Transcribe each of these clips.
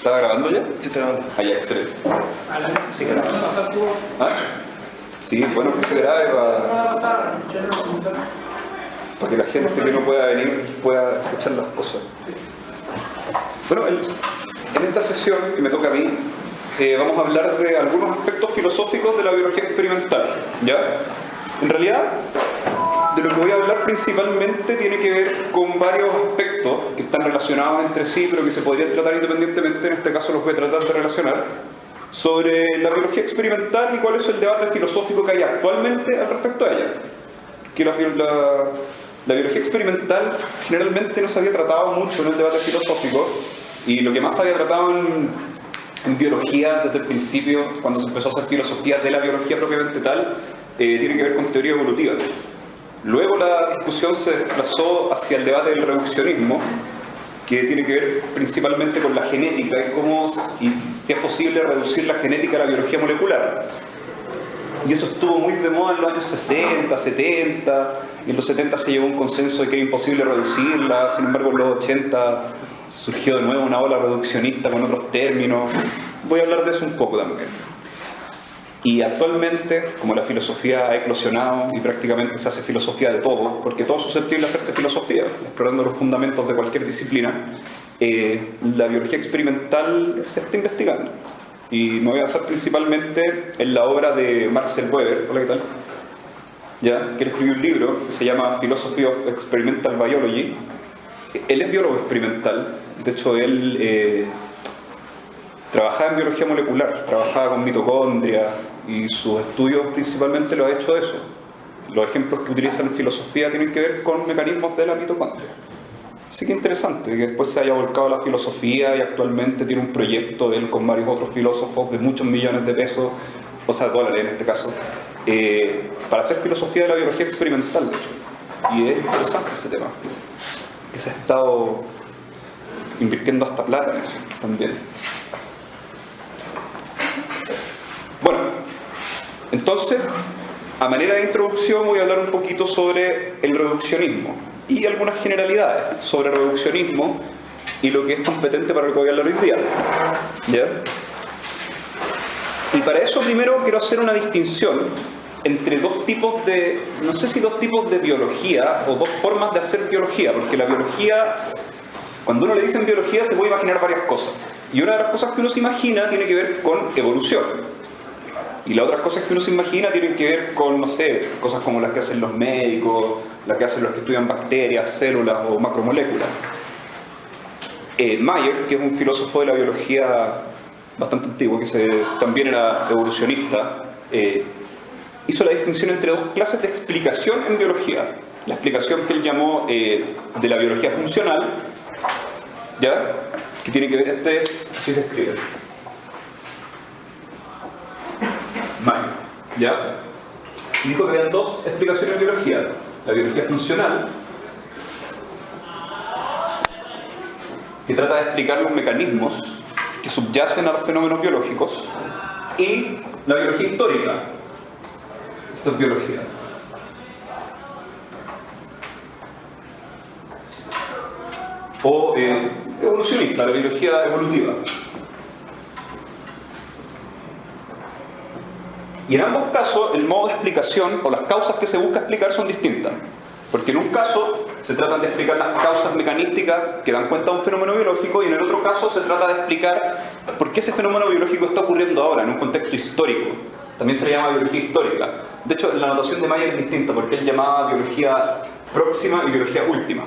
¿Estaba grabando ya? Sí, está grabando. Ah, ya, excelente. Sí, grabando. ¿Ah? Sí, bueno, que se grabe para que la gente que no pueda venir pueda escuchar las cosas. Bueno, en esta sesión que me toca a mí, vamos a hablar de algunos aspectos filosóficos de la biología experimental, ¿ya? En realidad, de lo que voy a hablar principalmente tiene que ver con varios aspectos que están relacionados entre sí, pero que se podrían tratar independientemente. En este caso los voy a tratar de relacionar sobre la biología experimental y cuál es el debate filosófico que hay actualmente al respecto a ella. Que la biología experimental generalmente no se había tratado mucho en el debate filosófico, y lo que más se había tratado en biología desde el principio, cuando se empezó a hacer filosofía de la biología propiamente tal, tiene que ver con teoría evolutiva. Luego la discusión se desplazó hacia el debate del reduccionismo, que tiene que ver principalmente con la genética y cómo y si es posible reducir la genética a la biología molecular. Y eso estuvo muy de moda en los años 60, 70, y en los 70 se llegó a un consenso de que era imposible reducirla. Sin embargo, en los 80 surgió de nuevo una ola reduccionista con otros términos. Voy a hablar de eso un poco también. Y actualmente, como la filosofía ha eclosionado y prácticamente se hace filosofía de todo, porque todo es susceptible de hacerse filosofía, explorando los fundamentos de cualquier disciplina, la biología experimental se está investigando. Y me voy a basar principalmente en la obra de Marcel Weber, hola, ¿qué tal? ¿Ya? Que él escribió un libro que se llama Philosophy of Experimental Biology. Él es biólogo experimental, de hecho él trabajaba en biología molecular, trabajaba con mitocondria, y sus estudios principalmente lo ha hecho eso. Los ejemplos que utilizan en filosofía tienen que ver con mecanismos de la mitocondria. Así que interesante que después se haya volcado a la filosofía y actualmente tiene un proyecto, él con varios otros filósofos, de muchos millones de pesos, o sea, dólares en este caso, para hacer filosofía de la biología experimental, de hecho. Y es interesante ese tema, que se ha estado invirtiendo hasta plata en eso también. Bueno, entonces, a manera de introducción voy a hablar un poquito sobre el reduccionismo y algunas generalidades sobre el reduccionismo y lo que es competente para lo que voy a hablar hoy día. ¿Ya? Y para eso primero quiero hacer una distinción entre dos tipos de, no sé si dos tipos de biología o dos formas de hacer biología, porque la biología, cuando uno le dicen biología se puede imaginar varias cosas. Y una de las cosas que uno se imagina tiene que ver con evolución. Y las otras cosas que uno se imagina tienen que ver con, no sé, cosas como las que hacen los médicos, las que hacen los que estudian bacterias, células o macromoléculas. Mayer, que es un filósofo de la biología bastante antiguo, que también era evolucionista, hizo la distinción entre dos clases de explicación en biología. La explicación que él llamó de la biología funcional, ¿ya? Que tiene que ver, así se escribe. Mayer, ¿ya? Y dijo que había dos explicaciones en biología: la biología funcional, que trata de explicar los mecanismos que subyacen a los fenómenos biológicos, y la biología histórica. Esto es biología. O evolucionista, la biología evolutiva. Y en ambos casos el modo de explicación o las causas que se busca explicar son distintas. Porque en un caso se tratan de explicar las causas mecanísticas que dan cuenta de un fenómeno biológico, y en el otro caso se trata de explicar por qué ese fenómeno biológico está ocurriendo ahora en un contexto histórico. También se le llama biología histórica. De hecho, la notación de Mayer es distinta porque él llamaba biología próxima y biología última.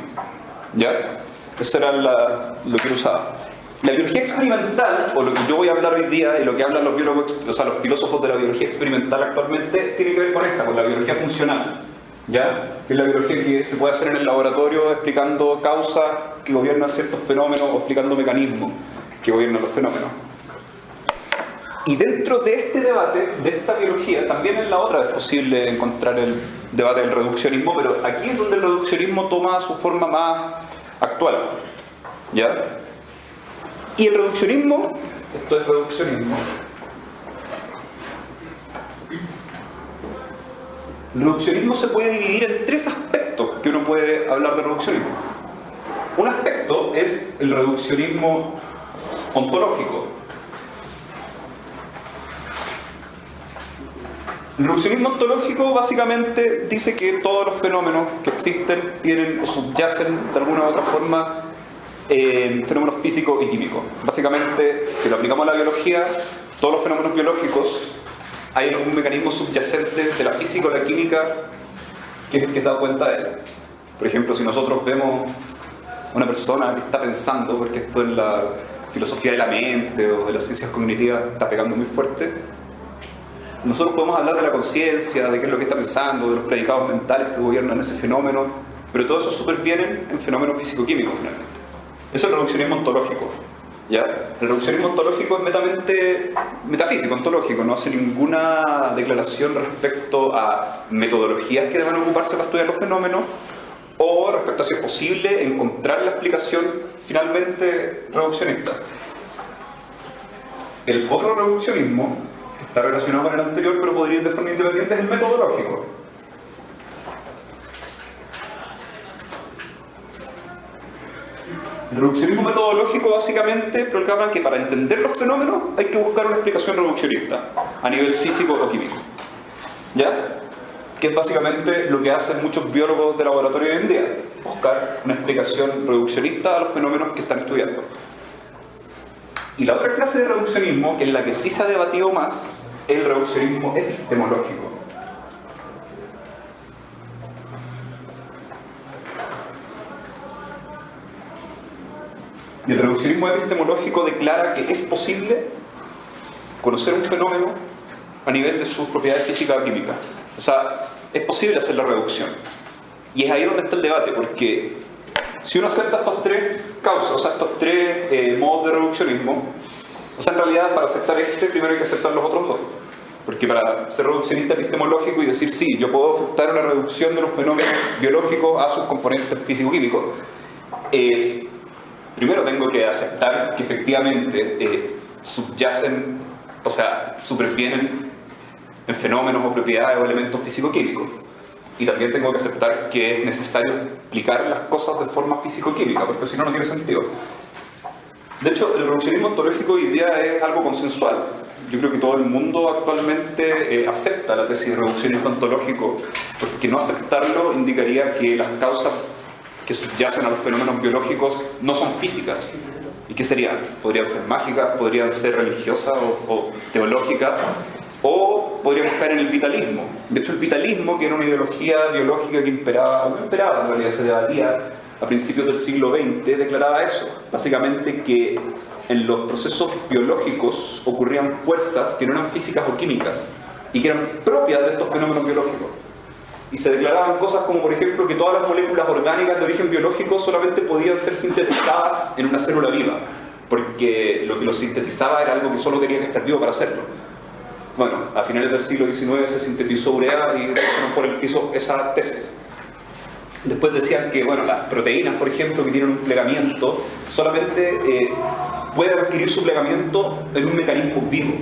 ¿Ya? Eso era lo que él usaba. La biología experimental, o lo que yo voy a hablar hoy día y lo que hablan los biólogos, o sea, los filósofos de la biología experimental actualmente, tiene que ver con esta, con la biología funcional, ¿ya? Que es la biología que se puede hacer en el laboratorio explicando causas que gobiernan ciertos fenómenos o explicando mecanismos que gobiernan los fenómenos. Y dentro de este debate, de esta biología, también en la otra es posible encontrar el debate del reduccionismo, pero aquí es donde el reduccionismo toma su forma más actual, ¿ya? Y el reduccionismo, esto es reduccionismo. El reduccionismo se puede dividir en tres aspectos que uno puede hablar de reduccionismo. Un aspecto es el reduccionismo ontológico. El reduccionismo ontológico básicamente dice que todos los fenómenos que existen tienen o subyacen de alguna u otra forma fenómenos físicos y químicos. Básicamente, si lo aplicamos a la biología, todos los fenómenos biológicos hay algún mecanismo subyacente de la física o la química que es el que da cuenta de él. Por ejemplo, si nosotros vemos una persona que está pensando, porque esto en la filosofía de la mente o de las ciencias cognitivas está pegando muy fuerte, nosotros podemos hablar de la conciencia, de qué es lo que está pensando, de los predicados mentales que gobiernan ese fenómeno, pero todo eso superviene en fenómenos físico-químicos finalmente. Eso es el reduccionismo ontológico. ¿Ya? El reduccionismo ontológico es netamente metafísico, ontológico, no hace ninguna declaración respecto a metodologías que deban ocuparse para estudiar los fenómenos o respecto a si es posible encontrar la explicación finalmente reduccionista. El otro reduccionismo, que está relacionado con el anterior pero podría ir de forma independiente, es el metodológico. El reduccionismo metodológico básicamente proclama que para entender los fenómenos hay que buscar una explicación reduccionista a nivel físico o químico. ¿Ya? Que es básicamente lo que hacen muchos biólogos de laboratorio hoy en día, buscar una explicación reduccionista a los fenómenos que están estudiando. Y la otra clase de reduccionismo, que es la que sí se ha debatido más, es el reduccionismo epistemológico. Y el reduccionismo epistemológico declara que es posible conocer un fenómeno a nivel de sus propiedades físicas o químicas. O sea, es posible hacer la reducción. Y es ahí donde está el debate, porque si uno acepta estos tres causas, o sea, estos tres modos de reduccionismo, o sea, en realidad para aceptar este, primero hay que aceptar los otros dos. Porque para ser reduccionista epistemológico y decir, sí, yo puedo aceptar una reducción de los fenómenos biológicos a sus componentes físico-químicos, primero tengo que aceptar que efectivamente subyacen, o sea, supervienen en fenómenos o propiedades o elementos físico-químicos. Y también tengo que aceptar que es necesario explicar las cosas de forma físico-química, porque si no, no tiene sentido. De hecho, el reduccionismo ontológico hoy día es algo consensual. Yo creo que todo el mundo actualmente acepta la tesis de reduccionismo ontológico, porque no aceptarlo indicaría que las causas que subyacen a los fenómenos biológicos no son físicas. ¿Y qué serían? Podrían ser mágicas, podrían ser religiosas o teológicas, o podríamos caer en el vitalismo. De hecho, el vitalismo, que era una ideología biológica que imperaba, no imperaba, en realidad se debatía a principios del siglo XX, declaraba eso. Básicamente que en los procesos biológicos ocurrían fuerzas que no eran físicas o químicas y que eran propias de estos fenómenos biológicos. Y se declaraban cosas como, por ejemplo, que todas las moléculas orgánicas de origen biológico solamente podían ser sintetizadas en una célula viva, porque lo que lo sintetizaba era algo que solo tenía que estar vivo para hacerlo. Bueno, a finales del siglo XIX se sintetizó urea y dejaron por el piso esa tesis. Después decían que, bueno, las proteínas, por ejemplo, que tienen un plegamiento, solamente pueden adquirir su plegamiento en un mecanismo vivo,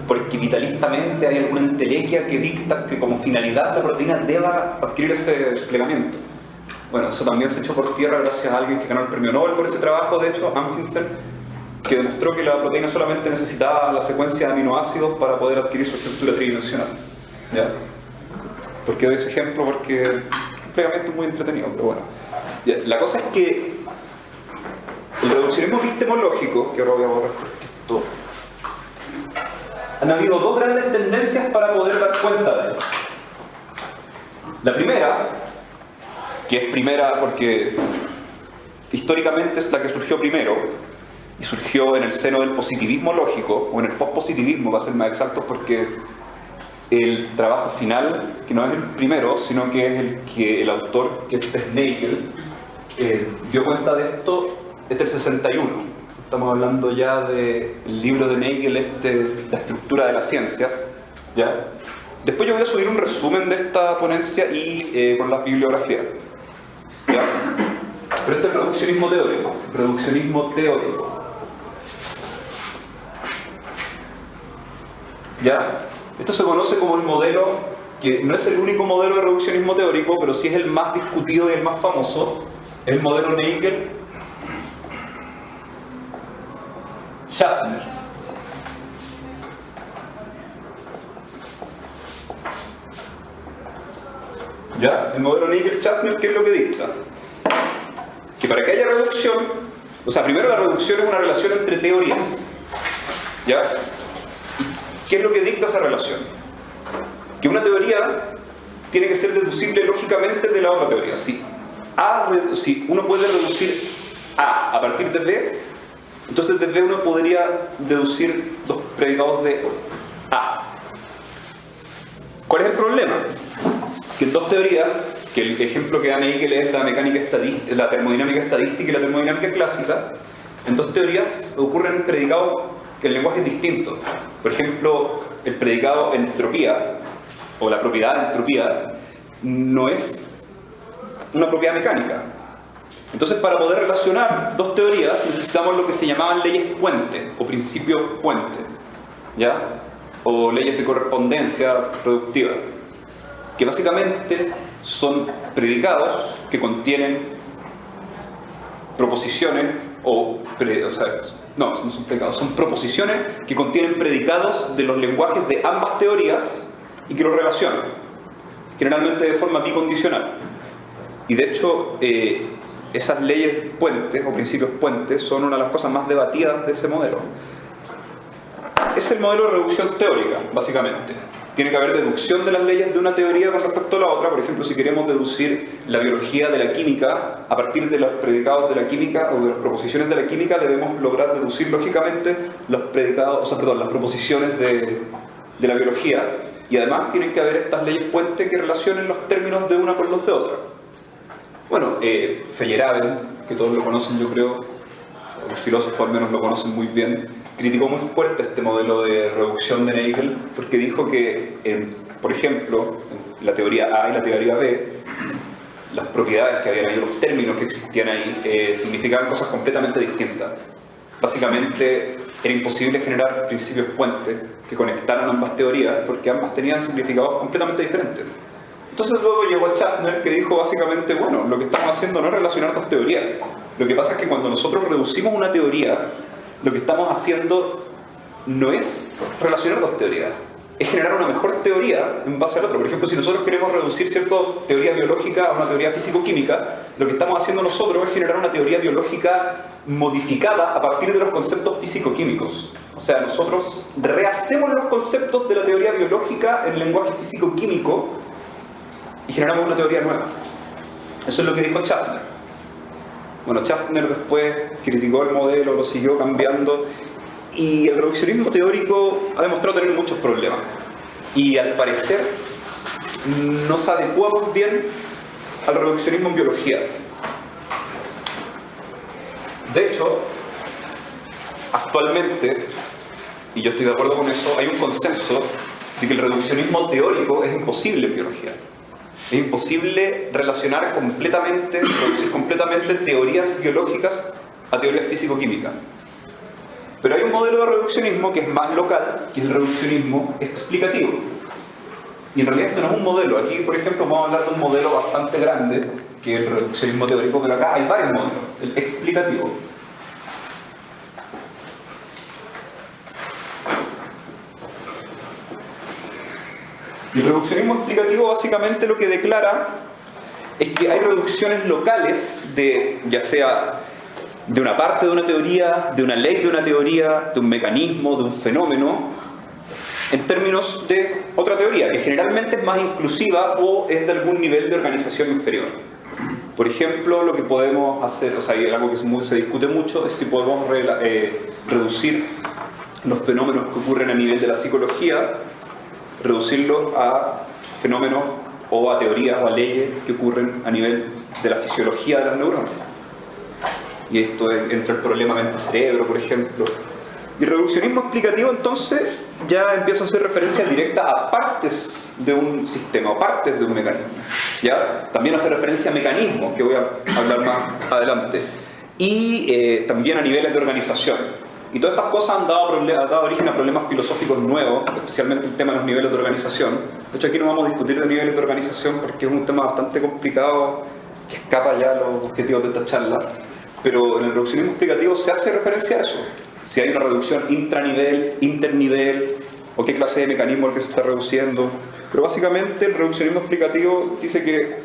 porque vitalistamente hay alguna entelequia que dicta que como finalidad la proteína deba adquirir ese plegamiento. Bueno, eso también se echó por tierra gracias a alguien que ganó el premio Nobel por ese trabajo, de hecho, Amfinstein, que demostró que la proteína solamente necesitaba la secuencia de aminoácidos para poder adquirir su estructura tridimensional. ¿Ya? ¿Por qué doy ese ejemplo? Porque el plegamiento es muy entretenido, pero bueno. ¿Ya? La cosa es que el reduccionismo epistemológico, que ahora voy a borrar esto, han habido dos grandes tendencias para poder dar cuenta de él. La primera, que es primera porque históricamente es la que surgió primero, y surgió en el seno del positivismo lógico, o en el pospositivismo, para ser más exactos, porque el trabajo final, que no es el primero, sino que es el que el autor, que este es Nagel, dio cuenta de esto desde el 61. Estamos hablando ya del libro de Nagel, La estructura de la ciencia. ¿Ya? Después yo voy a subir un resumen de esta ponencia y con las bibliografías. ¿Ya? Pero este es el reduccionismo teórico. Reduccionismo teórico. ¿Ya? Esto se conoce como el modelo, que no es el único modelo de reduccionismo teórico, pero sí es el más discutido y el más famoso. Es el modelo Nagel. Schaffner. ¿Ya? El modelo Nagel-Schaffner, ¿qué es lo que dicta? Que para que haya reducción, o sea, primero la reducción es una relación entre teorías. ¿Ya? ¿Qué es lo que dicta esa relación? Que una teoría tiene que ser deducible lógicamente de la otra teoría. Si uno puede reducir A partir de B, entonces de B uno podría deducir los predicados de A. ¿Cuál es el problema? Que en dos teorías, que el ejemplo que da Nagel es la termodinámica estadística y la termodinámica clásica, en dos teorías ocurren predicados que el lenguaje es distinto. Por ejemplo, el predicado entropía, o la propiedad de entropía, no es una propiedad mecánica. Entonces, para poder relacionar dos teorías, necesitamos lo que se llamaban leyes puente, o principios puente, ¿ya? O leyes de correspondencia reductiva, que básicamente son predicados que contienen proposiciones no son predicados, son proposiciones que contienen predicados de los lenguajes de ambas teorías y que los relacionan, generalmente de forma bicondicional. Y de hecho, esas leyes puentes o principios puentes son una de las cosas más debatidas de ese modelo. Es el modelo de reducción teórica, básicamente. Tiene que haber deducción de las leyes de una teoría con respecto a la otra. Por ejemplo, si queremos deducir la biología de la química, a partir de los predicados de la química o de las proposiciones de la química, debemos lograr deducir lógicamente los predicados, las proposiciones de la biología. Y además tienen que haber estas leyes puente que relacionen los términos de una con los de otra. Bueno, Feyerabend, que todos lo conocen, yo creo, los filósofos al menos lo conocen muy bien, criticó muy fuerte este modelo de reducción de Nagel porque dijo que, por ejemplo, en la teoría A y la teoría B, las propiedades que habían ahí, los términos que existían ahí, significaban cosas completamente distintas. Básicamente era imposible generar principios puentes que conectaran ambas teorías porque ambas tenían significados completamente diferentes. Entonces luego llegó Schaffner, que dijo básicamente, bueno, lo que estamos haciendo no es relacionar dos teorías. Lo que pasa es que cuando nosotros reducimos una teoría, lo que estamos haciendo no es relacionar dos teorías, es generar una mejor teoría en base al otro. Por ejemplo, si nosotros queremos reducir cierta teoría biológica a una teoría físico-química, lo que estamos haciendo nosotros es generar una teoría biológica modificada a partir de los conceptos físico-químicos. O sea, nosotros rehacemos los conceptos de la teoría biológica en lenguaje físico-químico y generamos una teoría nueva. Eso es lo que dijo Schaffner. Bueno, Schaffner después criticó el modelo, lo siguió cambiando y el reduccionismo teórico ha demostrado tener muchos problemas y al parecer no se adecua muy bien al reduccionismo en biología. De hecho, actualmente, y yo estoy de acuerdo con eso, hay un consenso de que el reduccionismo teórico es imposible en biología. Es imposible relacionar completamente, reducir completamente teorías biológicas a teorías físico-químicas. Pero hay un modelo de reduccionismo que es más local, que es el reduccionismo explicativo. Y en realidad esto no es un modelo. Aquí, por ejemplo, vamos a hablar de un modelo bastante grande, que es el reduccionismo teórico, pero acá hay varios modelos. El explicativo. Y el reduccionismo explicativo básicamente lo que declara es que hay reducciones locales de, ya sea de una parte de una teoría, de una ley de una teoría, de un mecanismo, de un fenómeno, en términos de otra teoría, que generalmente es más inclusiva o es de algún nivel de organización inferior. Por ejemplo, lo que podemos hacer, o sea, algo que se discute mucho, es si podemos reducir los fenómenos que ocurren a nivel de la psicología, reducirlos a fenómenos o a teorías o a leyes que ocurren a nivel de la fisiología de las neuronas. Y esto entra el problema mente-cerebro, por ejemplo. Y reduccionismo explicativo entonces ya empieza a hacer referencia directa a partes de un sistema o partes de un mecanismo. ¿Ya? También hace referencia a mecanismos, que voy a hablar más adelante. Y también a niveles de organización. Y todas estas cosas han dado origen a problemas filosóficos nuevos, especialmente el tema de los niveles de organización. De hecho, aquí no vamos a discutir de niveles de organización porque es un tema bastante complicado que escapa ya a los objetivos de esta charla. Pero en el reduccionismo explicativo se hace referencia a eso. si hay una reducción intranivel, internivel, o qué clase de mecanismo es el que se está reduciendo. Pero básicamente el reduccionismo explicativo dice que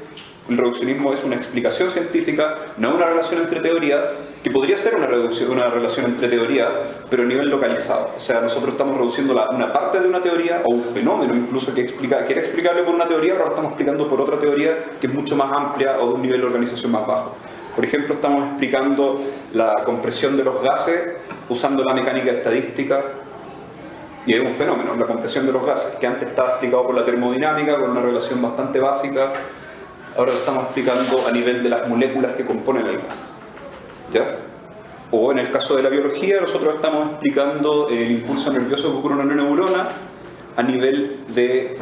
el reduccionismo es una explicación científica, no una relación entre teorías, que podría ser una relación entre teorías, pero a nivel localizado. O sea, nosotros estamos reduciendo una parte de una teoría, o un fenómeno incluso que era explicable por una teoría, ahora lo estamos explicando por otra teoría que es mucho más amplia o de un nivel de organización más bajo. Por ejemplo, estamos explicando la compresión de los gases usando la mecánica estadística, y es un fenómeno, la compresión de los gases, que antes estaba explicado por la termodinámica, con una relación bastante básica. Ahora lo estamos explicando a nivel de las moléculas que componen el gas. ¿Ya? O en el caso de la biología, nosotros estamos explicando el impulso nervioso que ocurre en una neurona a nivel de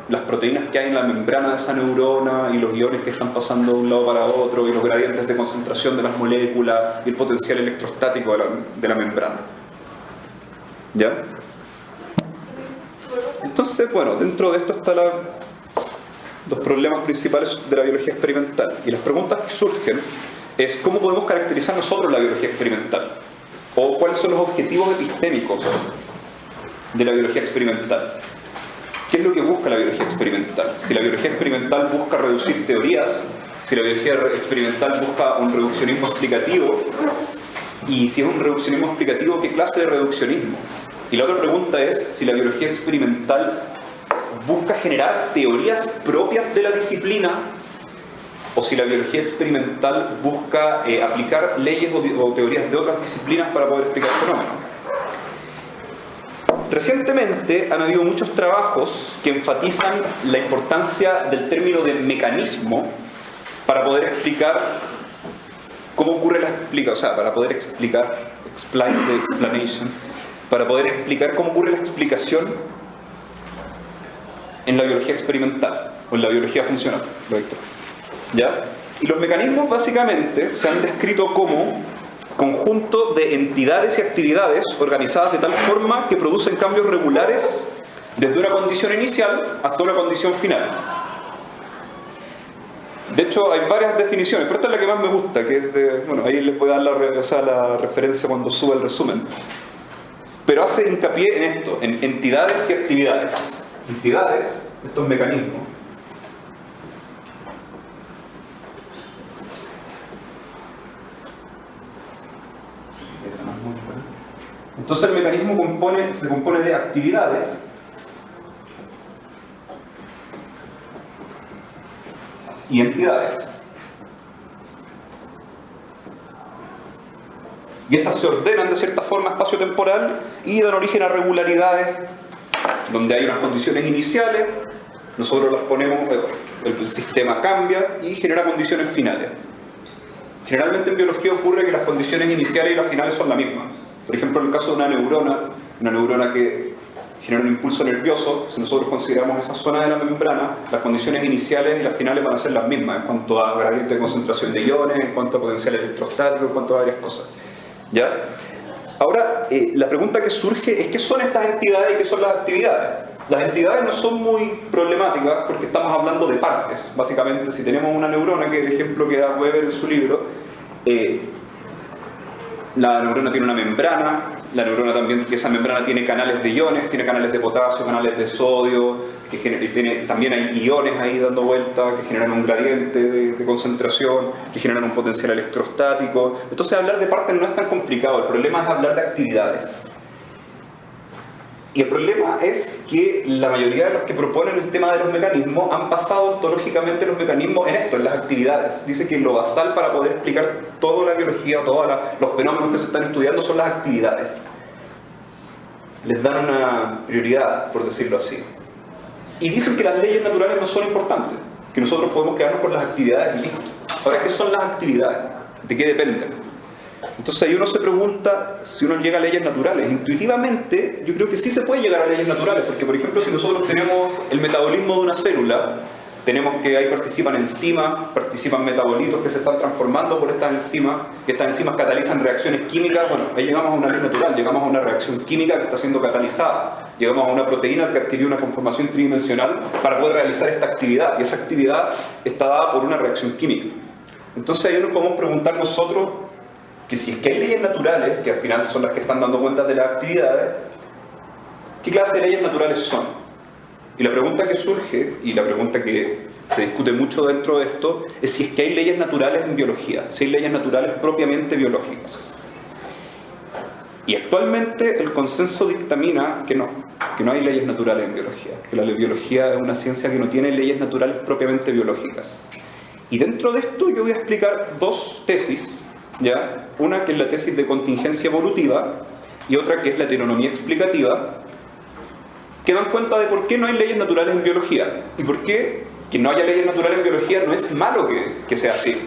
las proteínas que hay en la membrana de esa neurona y los iones que están pasando de un lado para otro y los gradientes de concentración de las moléculas y el potencial electrostático de la membrana. ¿Ya? Entonces, bueno, dentro de esto están los problemas principales de la biología experimental. Y las preguntas que surgen es cómo podemos caracterizar nosotros la biología experimental, o cuáles son los objetivos epistémicos de la biología experimental. ¿Qué es lo que busca la biología experimental? Si la biología experimental busca reducir teorías, si la biología experimental busca un reduccionismo explicativo, y si es un reduccionismo explicativo, ¿qué clase de reduccionismo? Y la otra pregunta es si la biología experimental busca generar teorías propias de la disciplina, o si la biología experimental busca aplicar leyes o teorías de otras disciplinas para poder explicar fenómenos. Recientemente han habido muchos trabajos que enfatizan la importancia del término de mecanismo para poder explicar cómo ocurre la explicación, o sea, para poder explicar, explain the explanation, para poder explicar cómo ocurre la explicación en la biología experimental o en la biología funcional, ¿ya? Y los mecanismos básicamente se han descrito como conjunto de entidades y actividades organizadas de tal forma que producen cambios regulares desde una condición inicial hasta una condición final. De hecho, hay varias definiciones, pero esta es la que más me gusta, que es de... Bueno, ahí les voy a dar la referencia cuando suba el resumen. Pero hace hincapié en esto, en entidades y actividades. Entidades, estos mecanismos. Entonces el mecanismo se compone de actividades y entidades. Y estas se ordenan de cierta forma espacio-temporal y dan origen a regularidades donde hay unas condiciones iniciales, nosotros las ponemos, el sistema cambia y genera condiciones finales. Generalmente en biología ocurre que las condiciones iniciales y las finales son las mismas. Por ejemplo, en el caso de una neurona que genera un impulso nervioso, si nosotros consideramos esa zona de la membrana, las condiciones iniciales y las finales van a ser las mismas en cuanto a gradiente de concentración de iones, en cuanto a potencial electrostático, en cuanto a varias cosas. ¿Ya? Ahora, la pregunta que surge es ¿qué son estas entidades y qué son las actividades? Las entidades no son muy problemáticas porque estamos hablando de partes. Básicamente, si tenemos una neurona, que es el ejemplo que da Weber en su libro, la neurona tiene una membrana, la neurona también, que esa membrana tiene canales de iones, tiene canales de potasio, canales de sodio, también hay iones ahí dando vueltas que generan un gradiente de concentración, que generan un potencial electrostático. Entonces hablar de partes no es tan complicado, el problema es hablar de actividades. Y el problema es que la mayoría de los que proponen el tema de los mecanismos han basado ontológicamente los mecanismos en esto, en las actividades. Dice que lo basal para poder explicar toda la biología o todos los fenómenos que se están estudiando son las actividades. Les dan una prioridad, por decirlo así. Y dicen que las leyes naturales no son importantes, que nosotros podemos quedarnos con las actividades y listo. Ahora, ¿qué son las actividades? ¿De qué dependen? Entonces ahí uno se pregunta si uno llega a leyes naturales. Intuitivamente yo creo que sí se puede llegar a leyes naturales, porque por ejemplo si nosotros tenemos el metabolismo de una célula, tenemos que ahí participan enzimas, participan metabolitos que se están transformando por estas enzimas, que estas enzimas catalizan reacciones químicas. Bueno, ahí llegamos a una ley natural, llegamos a una reacción química que está siendo catalizada, llegamos a una proteína que adquirió una conformación tridimensional para poder realizar esta actividad, y esa actividad está dada por una reacción química. Entonces ahí nos podemos preguntar nosotros que si es que hay leyes naturales, que al final son las que están dando cuenta de las actividades, ¿qué clase de leyes naturales son? Y la pregunta que surge, y la pregunta que se discute mucho dentro de esto, es si es que hay leyes naturales en biología, si hay leyes naturales propiamente biológicas. Y actualmente el consenso dictamina que no hay leyes naturales en biología, que la biología es una ciencia que no tiene leyes naturales propiamente biológicas. Y dentro de esto yo voy a explicar dos tesis, ¿ya? Una que es la tesis de contingencia evolutiva y otra que es la heteronomía explicativa, que dan cuenta de por qué no hay leyes naturales en biología y por qué que no haya leyes naturales en biología no es malo que sea así.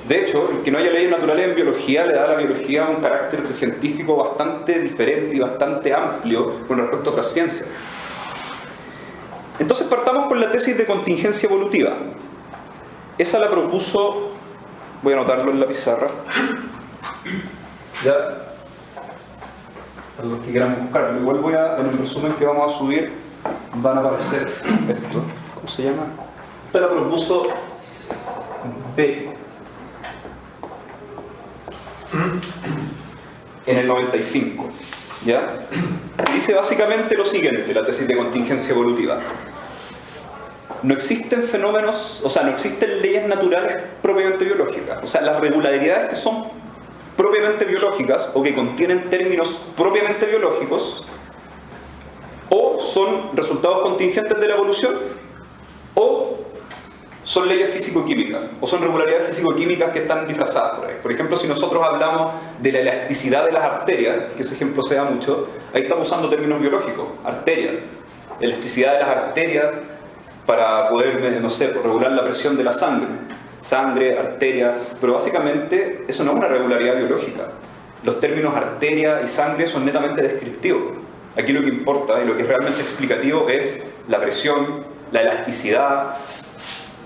De hecho, el que no haya leyes naturales en biología le da a la biología un carácter científico bastante diferente y bastante amplio con respecto a otras ciencias. Entonces partamos con la tesis de contingencia evolutiva. Esa la propuso, voy a anotarlo en la pizarra, ya, para los que quieran buscarlo. Igual voy a, en el resumen que vamos a subir, van a aparecer esto. ¿Cómo se llama? Esta la propuso Betti en el 95, ¿ya? Dice básicamente lo siguiente, la tesis de contingencia evolutiva. No existen fenómenos, o sea, no existen leyes naturales propiamente biológicas. O sea, las regularidades que son propiamente biológicas o que contienen términos propiamente biológicos o son resultados contingentes de la evolución o son leyes físico-químicas o son regularidades físico-químicas que están disfrazadas por ahí. Por ejemplo, si nosotros hablamos de la elasticidad de las arterias, que ese ejemplo se da mucho, ahí estamos usando términos biológicos, arterias, elasticidad de las arterias para poder, no sé, regular la presión de la sangre, arteria, pero básicamente eso no es una regularidad biológica. Los términos arteria y sangre son netamente descriptivos. Aquí lo que importa y lo que es realmente explicativo es la presión, la elasticidad.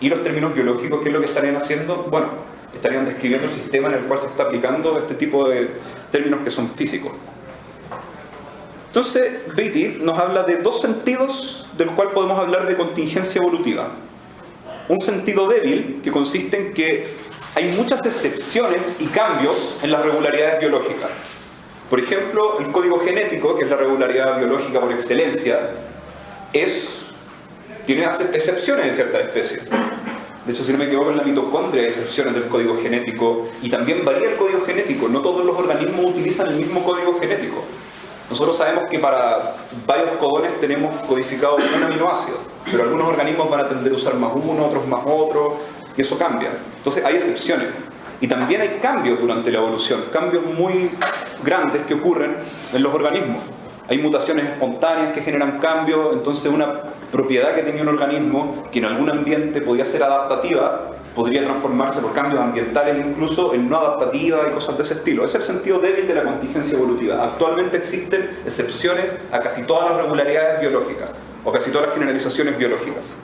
Y los términos biológicos, ¿qué es lo que estarían haciendo? Bueno, estarían describiendo el sistema en el cual se está aplicando este tipo de términos que son físicos. Entonces, Betti nos habla de dos sentidos del cual podemos hablar de contingencia evolutiva. Un sentido débil, que consiste en que hay muchas excepciones y cambios en las regularidades biológicas. Por ejemplo, el código genético, que es la regularidad biológica por excelencia, tiene excepciones en ciertas especies. De hecho, si no me equivoco, en la mitocondria hay excepciones del código genético y también varía el código genético. No todos los organismos utilizan el mismo código genético. Nosotros sabemos que para varios codones tenemos codificado un aminoácido, pero algunos organismos van a tender a usar más uno, otros más otro, y eso cambia. Entonces hay excepciones. Y también hay cambios durante la evolución, cambios muy grandes que ocurren en los organismos. Hay mutaciones espontáneas que generan cambios, entonces una propiedad que tenía un organismo, que en algún ambiente podía ser adaptativa, podría transformarse por cambios ambientales incluso en no adaptativa y cosas de ese estilo. Ese es el sentido débil de la contingencia evolutiva. Actualmente existen excepciones a casi todas las regularidades biológicas, o casi todas las generalizaciones biológicas.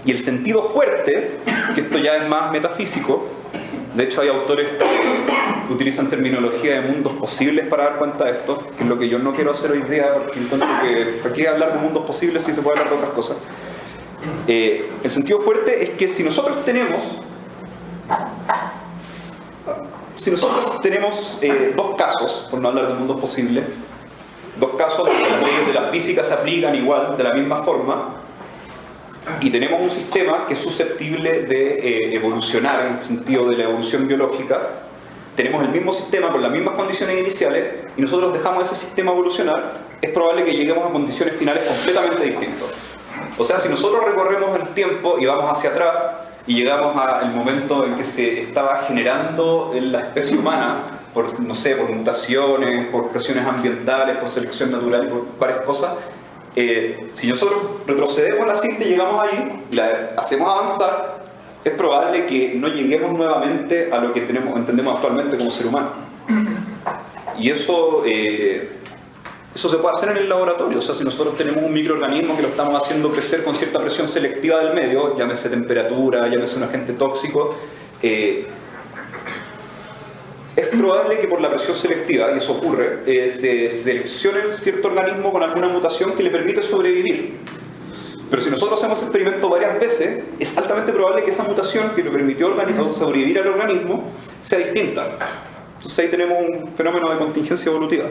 Y el sentido fuerte, que esto ya es más metafísico, de hecho hay autores que utilizan terminología de mundos posibles para dar cuenta de esto, que es lo que yo no quiero hacer hoy día, porque encuentro que ¿para qué hablar de mundos posibles si se puede hablar de otras cosas? El sentido fuerte es que si nosotros tenemos dos casos, por no hablar de mundos posibles, dos casos donde las leyes de la física se aplican igual, de la misma forma, y tenemos un sistema que es susceptible de evolucionar en el sentido de la evolución biológica, tenemos el mismo sistema con las mismas condiciones iniciales y nosotros dejamos ese sistema evolucionar, es probable que lleguemos a condiciones finales completamente distintas. O sea, si nosotros recorremos el tiempo y vamos hacia atrás y llegamos al momento en que se estaba generando en la especie humana, por, no sé, por mutaciones, por presiones ambientales, por selección natural y por varias cosas, si nosotros retrocedemos la cinta y llegamos ahí y la hacemos avanzar, es probable que no lleguemos nuevamente a lo que entendemos actualmente como ser humano. Y eso se puede hacer en el laboratorio. O sea, si nosotros tenemos un microorganismo que lo estamos haciendo crecer con cierta presión selectiva del medio, llámese temperatura, llámese un agente tóxico, es probable que por la presión selectiva, y eso ocurre, se seleccione cierto organismo con alguna mutación que le permite sobrevivir. Pero si nosotros hacemos experimento varias veces, es altamente probable que esa mutación que le permitió sobrevivir al organismo sea distinta. Entonces ahí tenemos un fenómeno de contingencia evolutiva.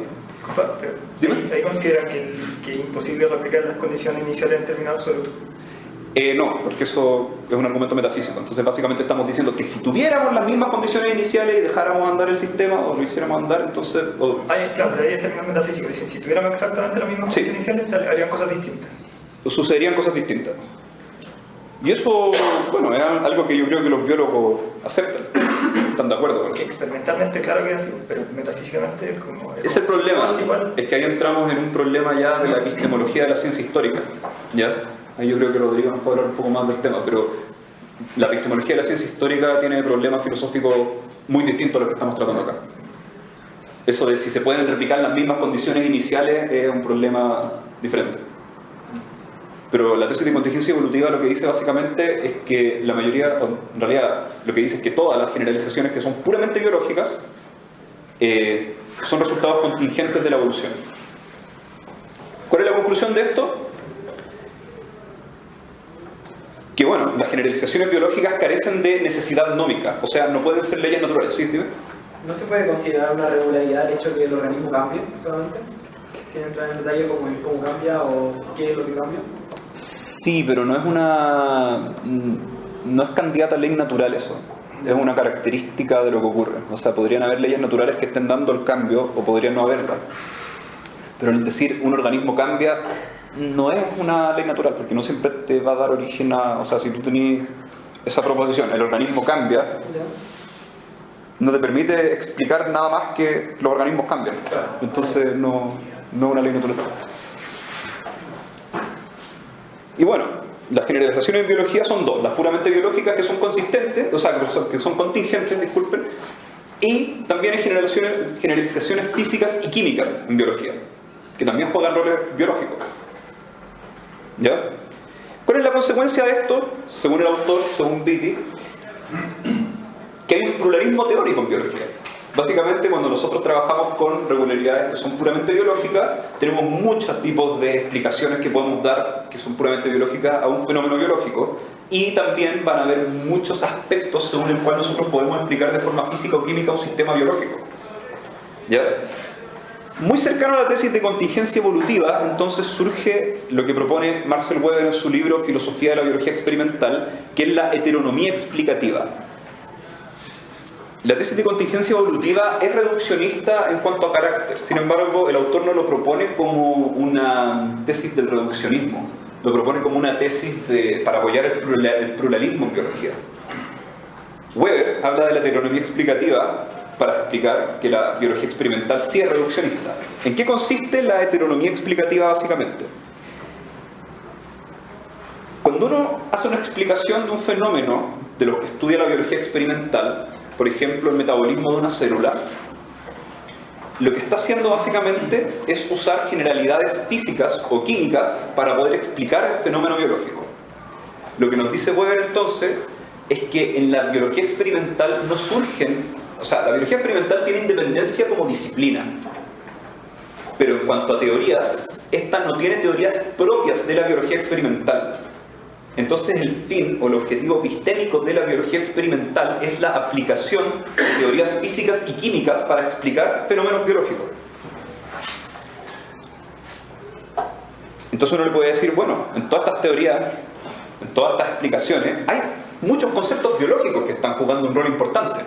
Pero ahí consideran que es imposible replicar las condiciones iniciales en términos absolutos. No, porque eso es un argumento metafísico. Entonces básicamente estamos diciendo que si tuviéramos las mismas condiciones iniciales y dejáramos andar el sistema o lo hiciéramos andar, entonces... No, pero ahí hay términos metafísicos. Dicen, si tuviéramos exactamente las mismas condiciones iniciales, harían cosas distintas. Sucederían cosas distintas. Y eso, bueno, es algo que yo creo que los biólogos aceptan. Están de acuerdo con eso. Experimentalmente, claro que es así, pero metafísicamente es como... Es el problema, es que ahí entramos en un problema ya de la epistemología de la ciencia histórica. ¿Ya? Ahí yo creo que Rodrigo nos puede hablar un poco más del tema, pero la epistemología de la ciencia histórica tiene problemas filosóficos muy distintos a los que estamos tratando acá. Eso de si se pueden replicar las mismas condiciones iniciales es un problema diferente. Pero la tesis de contingencia evolutiva lo que dice básicamente es que la mayoría, en realidad lo que dice es que todas las generalizaciones que son puramente biológicas son resultados contingentes de la evolución. ¿Cuál es la conclusión de esto? Que bueno, las generalizaciones biológicas carecen de necesidad nómica, o sea, no pueden ser leyes naturales. ¿Sí, dime? ¿No se puede considerar una regularidad el hecho de que el organismo cambie solamente? Sin entrar en detalle cómo cambia o qué es lo que cambia. Sí, pero no es candidata a ley natural eso. Es una característica de lo que ocurre. O sea, podrían haber leyes naturales que estén dando el cambio o podrían no haberla. Pero el decir un organismo cambia no es una ley natural, porque no siempre te va a dar origen a... O sea, si tú tenés esa proposición, el organismo cambia, no te permite explicar nada más que los organismos cambian. Entonces no es una ley natural. Y bueno, las generalizaciones en biología son dos: las puramente biológicas, que son consistentes, o sea, que son contingentes, disculpen, y también hay generalizaciones físicas y químicas en biología, que también juegan roles biológicos. ¿Ya? ¿Cuál es la consecuencia de esto? Según el autor, según Beatty, que hay un pluralismo teórico en biología. Básicamente, cuando nosotros trabajamos con regularidades que son puramente biológicas, tenemos muchos tipos de explicaciones que podemos dar que son puramente biológicas a un fenómeno biológico, y también van a haber muchos aspectos según el cual nosotros podemos explicar de forma física o química un sistema biológico. ¿Ya? Muy cercano a la tesis de contingencia evolutiva, entonces surge lo que propone Marcel Weber en su libro Filosofía de la Biología Experimental, que es la heteronomía explicativa. La tesis de contingencia evolutiva es reduccionista en cuanto a carácter. Sin embargo, el autor no lo propone como una tesis del reduccionismo, lo propone como una tesis para apoyar el pluralismo en biología. Weber habla de la heteronomía explicativa para explicar que la biología experimental sí es reduccionista. ¿En qué consiste la heteronomía explicativa básicamente? Cuando uno hace una explicación de un fenómeno de los que estudia la biología experimental, por ejemplo el metabolismo de una célula, lo que está haciendo básicamente es usar generalidades físicas o químicas para poder explicar el fenómeno biológico. Lo que nos dice Weber entonces es que en la biología experimental no surgen... O sea, la biología experimental tiene independencia como disciplina, pero en cuanto a teorías, esta no tiene teorías propias de la biología experimental. Entonces el fin o el objetivo epistémico de la biología experimental es la aplicación de teorías físicas y químicas para explicar fenómenos biológicos. Entonces uno le puede decir, bueno, en todas estas teorías, en todas estas explicaciones, hay muchos conceptos biológicos que están jugando un rol importante.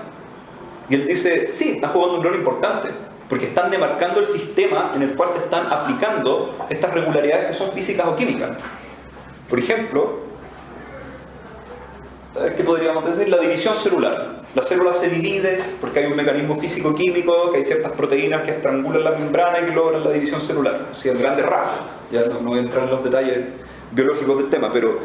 Y él dice, sí, están jugando un rol importante, porque están demarcando el sistema en el cual se están aplicando estas regularidades que son físicas o químicas. Por ejemplo, ¿qué podríamos decir? La división celular. La célula se divide porque hay un mecanismo físico-químico, que hay ciertas proteínas que estrangulan la membrana y que logran la división celular. Así en grandes rasgos. Ya no voy a entrar en los detalles biológicos del tema, pero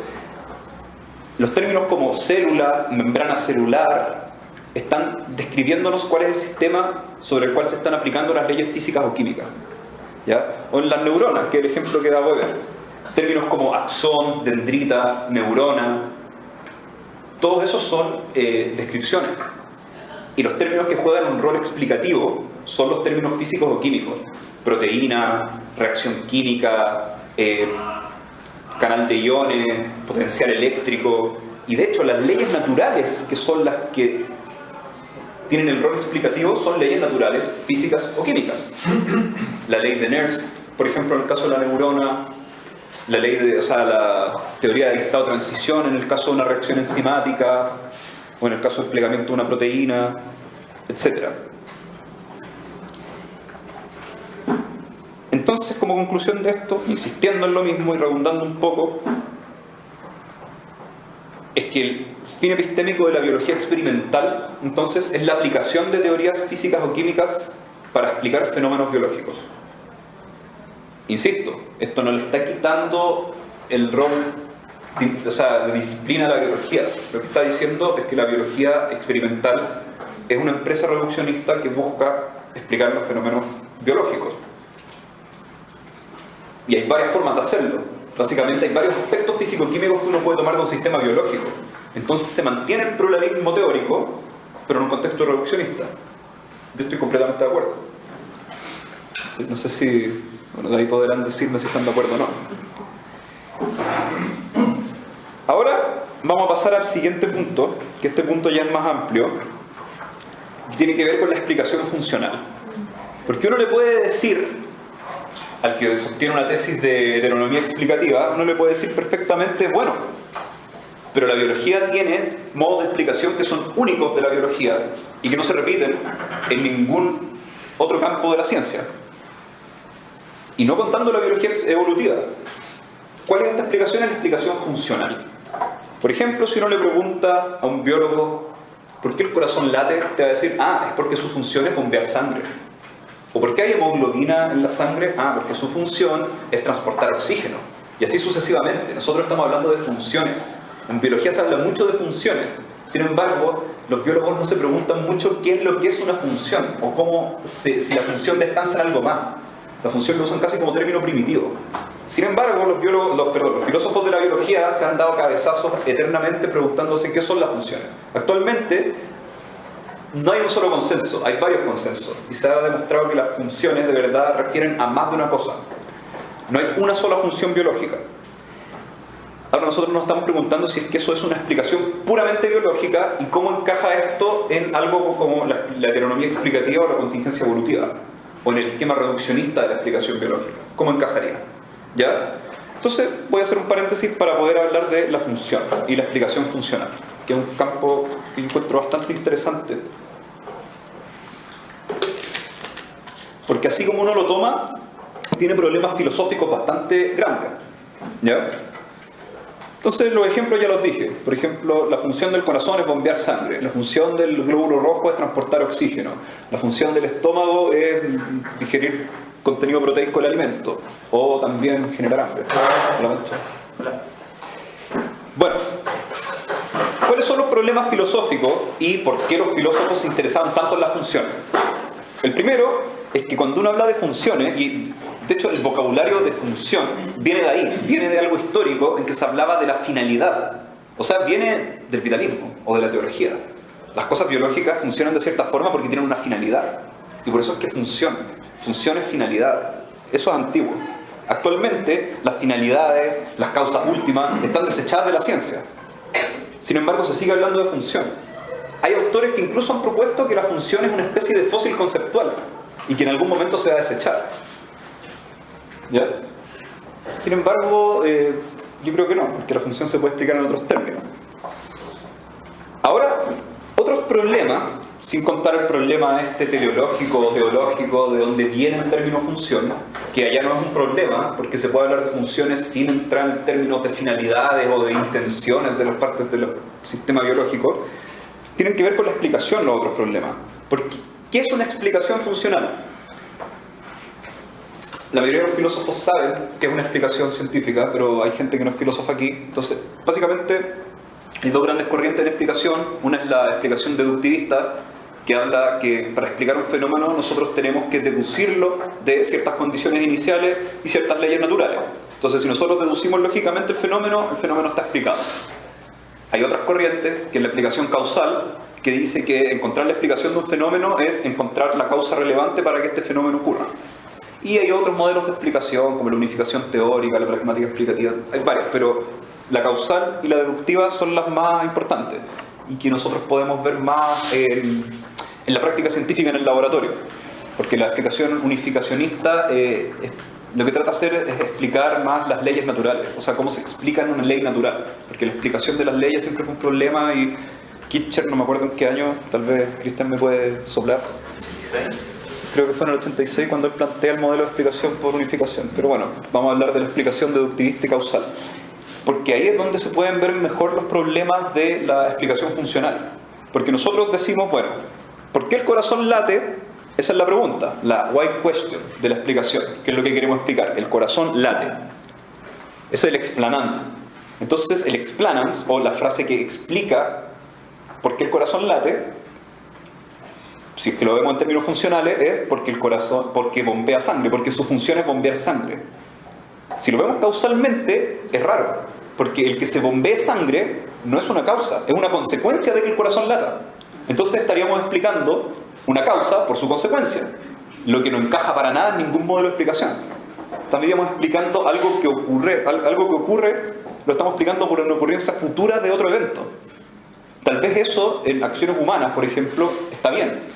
los términos como célula, membrana celular, están describiéndonos cuál es el sistema sobre el cual se están aplicando las leyes físicas o químicas. ¿Ya? O en las neuronas, que es el ejemplo que da Weber. Términos como axón, dendrita, neurona, todos esos son descripciones. Y los términos que juegan un rol explicativo son los términos físicos o químicos. Proteína, reacción química, canal de iones, potencial eléctrico. Y de hecho las leyes naturales, que son las que tienen el rol explicativo son leyes naturales, físicas o químicas. La ley de Nernst, por ejemplo, en el caso de la neurona, la ley de, la teoría del estado de transición en el caso de una reacción enzimática, o en el caso del desplegamiento de una proteína, etc. Entonces, como conclusión de esto, insistiendo en lo mismo y redundando un poco, es que el fin epistémico de la biología experimental, entonces, es la aplicación de teorías físicas o químicas para explicar fenómenos biológicos. Insisto, esto no le está quitando el rol de disciplina a la biología. Lo que está diciendo es que la biología experimental es una empresa reduccionista que busca explicar los fenómenos biológicos. Y hay varias formas de hacerlo. Básicamente hay varios aspectos físico-químicos que uno puede tomar de un sistema biológico. Entonces se mantiene el pluralismo teórico, pero en un contexto reduccionista. Yo estoy completamente de acuerdo. No sé si... Bueno, de ahí podrán decirme si están de acuerdo o no. Ahora vamos a pasar al siguiente punto, que este punto ya es más amplio, que tiene que ver con la explicación funcional. Porque uno le puede decir, al que sostiene una tesis de heteronomía explicativa, uno le puede decir perfectamente, bueno, pero la biología tiene modos de explicación que son únicos de la biología y que no se repiten en ningún otro campo de la ciencia. Y no contando la biología evolutiva. ¿Cuál es esta explicación? Es la explicación funcional. Por ejemplo, si uno le pregunta a un biólogo ¿por qué el corazón late? Te va a decir, es porque su función es bombear sangre. ¿O por qué hay hemoglobina en la sangre? Porque su función es transportar oxígeno. Y así sucesivamente. Nosotros estamos hablando de funciones. En biología se habla mucho de funciones. Sin embargo, los biólogos no se preguntan mucho qué es lo que es una función o cómo si la función descansa en algo más. La función lo usan casi como término primitivo. Sin embargo, los filósofos de la biología se han dado cabezazos eternamente preguntándose qué son las funciones. Actualmente no hay un solo consenso, hay varios consensos. Y se ha demostrado que las funciones de verdad refieren a más de una cosa. No hay una sola función biológica. Ahora nosotros nos estamos preguntando si es que eso es una explicación puramente biológica y cómo encaja esto en algo como la heteronomía explicativa o la contingencia evolutiva, o en el esquema reduccionista de la explicación biológica. ¿Cómo encajaría? ¿Ya? Entonces voy a hacer un paréntesis para poder hablar de la función y la explicación funcional, que es un campo que encuentro bastante interesante. Porque así como uno lo toma, tiene problemas filosóficos bastante grandes. ¿Ya? Entonces los ejemplos ya los dije. Por ejemplo, la función del corazón es bombear sangre. La función del glóbulo rojo es transportar oxígeno. La función del estómago es digerir contenido proteico del alimento. O también generar hambre. Bueno, ¿cuáles son los problemas filosóficos y por qué los filósofos se interesaban tanto en las funciones? El primero es que cuando uno habla de funciones, y de hecho el vocabulario de función viene de ahí, viene de algo histórico en que se hablaba de la finalidad. O sea, viene del vitalismo o de la teología. Las cosas biológicas funcionan de cierta forma porque tienen una finalidad. Y por eso es que función es finalidad. Eso es antiguo. Actualmente las finalidades, las causas últimas están desechadas de la ciencia. Sin embargo, se sigue hablando de función. Hay autores que incluso han propuesto que la función es una especie de fósil conceptual y que en algún momento se va a desechar. ¿Ya? Sin embargo, yo creo que no, porque la función se puede explicar en otros términos. Ahora, otros problemas, sin contar el problema teleológico o teológico, de donde viene el término función, que allá no es un problema, porque se puede hablar de funciones sin entrar en términos de finalidades o de intenciones de las partes del sistema biológico, tienen que ver con la explicación los otros problemas. Porque, ¿qué es una explicación funcional? La mayoría de los filósofos saben que es una explicación científica, pero hay gente que no es filósofa aquí. Entonces, básicamente, hay dos grandes corrientes de explicación. Una es la explicación deductivista, que habla que para explicar un fenómeno nosotros tenemos que deducirlo de ciertas condiciones iniciales y ciertas leyes naturales. Entonces, si nosotros deducimos lógicamente el fenómeno está explicado. Hay otras corrientes, que es la explicación causal, que dice que encontrar la explicación de un fenómeno es encontrar la causa relevante para que este fenómeno ocurra. Y hay otros modelos de explicación, como la unificación teórica, la pragmática explicativa, hay varios, pero la causal y la deductiva son las más importantes y que nosotros podemos ver más en en la práctica científica en el laboratorio, porque la explicación unificacionista lo que trata de hacer es explicar más las leyes naturales, o sea, cómo se explica en una ley natural, porque la explicación de las leyes siempre fue un problema y Kitcher, no me acuerdo en qué año, tal vez Cristian me puede soplar. Creo que fue en el 86 cuando él plantea el modelo de explicación por unificación. Pero bueno, vamos a hablar de la explicación deductivista y causal. Porque ahí es donde se pueden ver mejor los problemas de la explicación funcional. Porque nosotros decimos, bueno, ¿por qué el corazón late? Esa es la pregunta, la why question de la explicación, que es lo que queremos explicar. El corazón late. Ese es el explanando. Entonces, el explanans, o la frase que explica por qué el corazón late, si es que lo vemos en términos funcionales, es porque el corazón, porque bombea sangre, porque su función es bombear sangre. Si lo vemos causalmente, es raro, porque el que se bombee sangre no es una causa, es una consecuencia de que el corazón lata. Entonces estaríamos explicando una causa por su consecuencia, lo que no encaja para nada en ningún modelo de explicación. Estaríamos explicando algo que ocurre, lo estamos explicando por una ocurrencia futura de otro evento. Tal vez eso en acciones humanas, por ejemplo, está bien.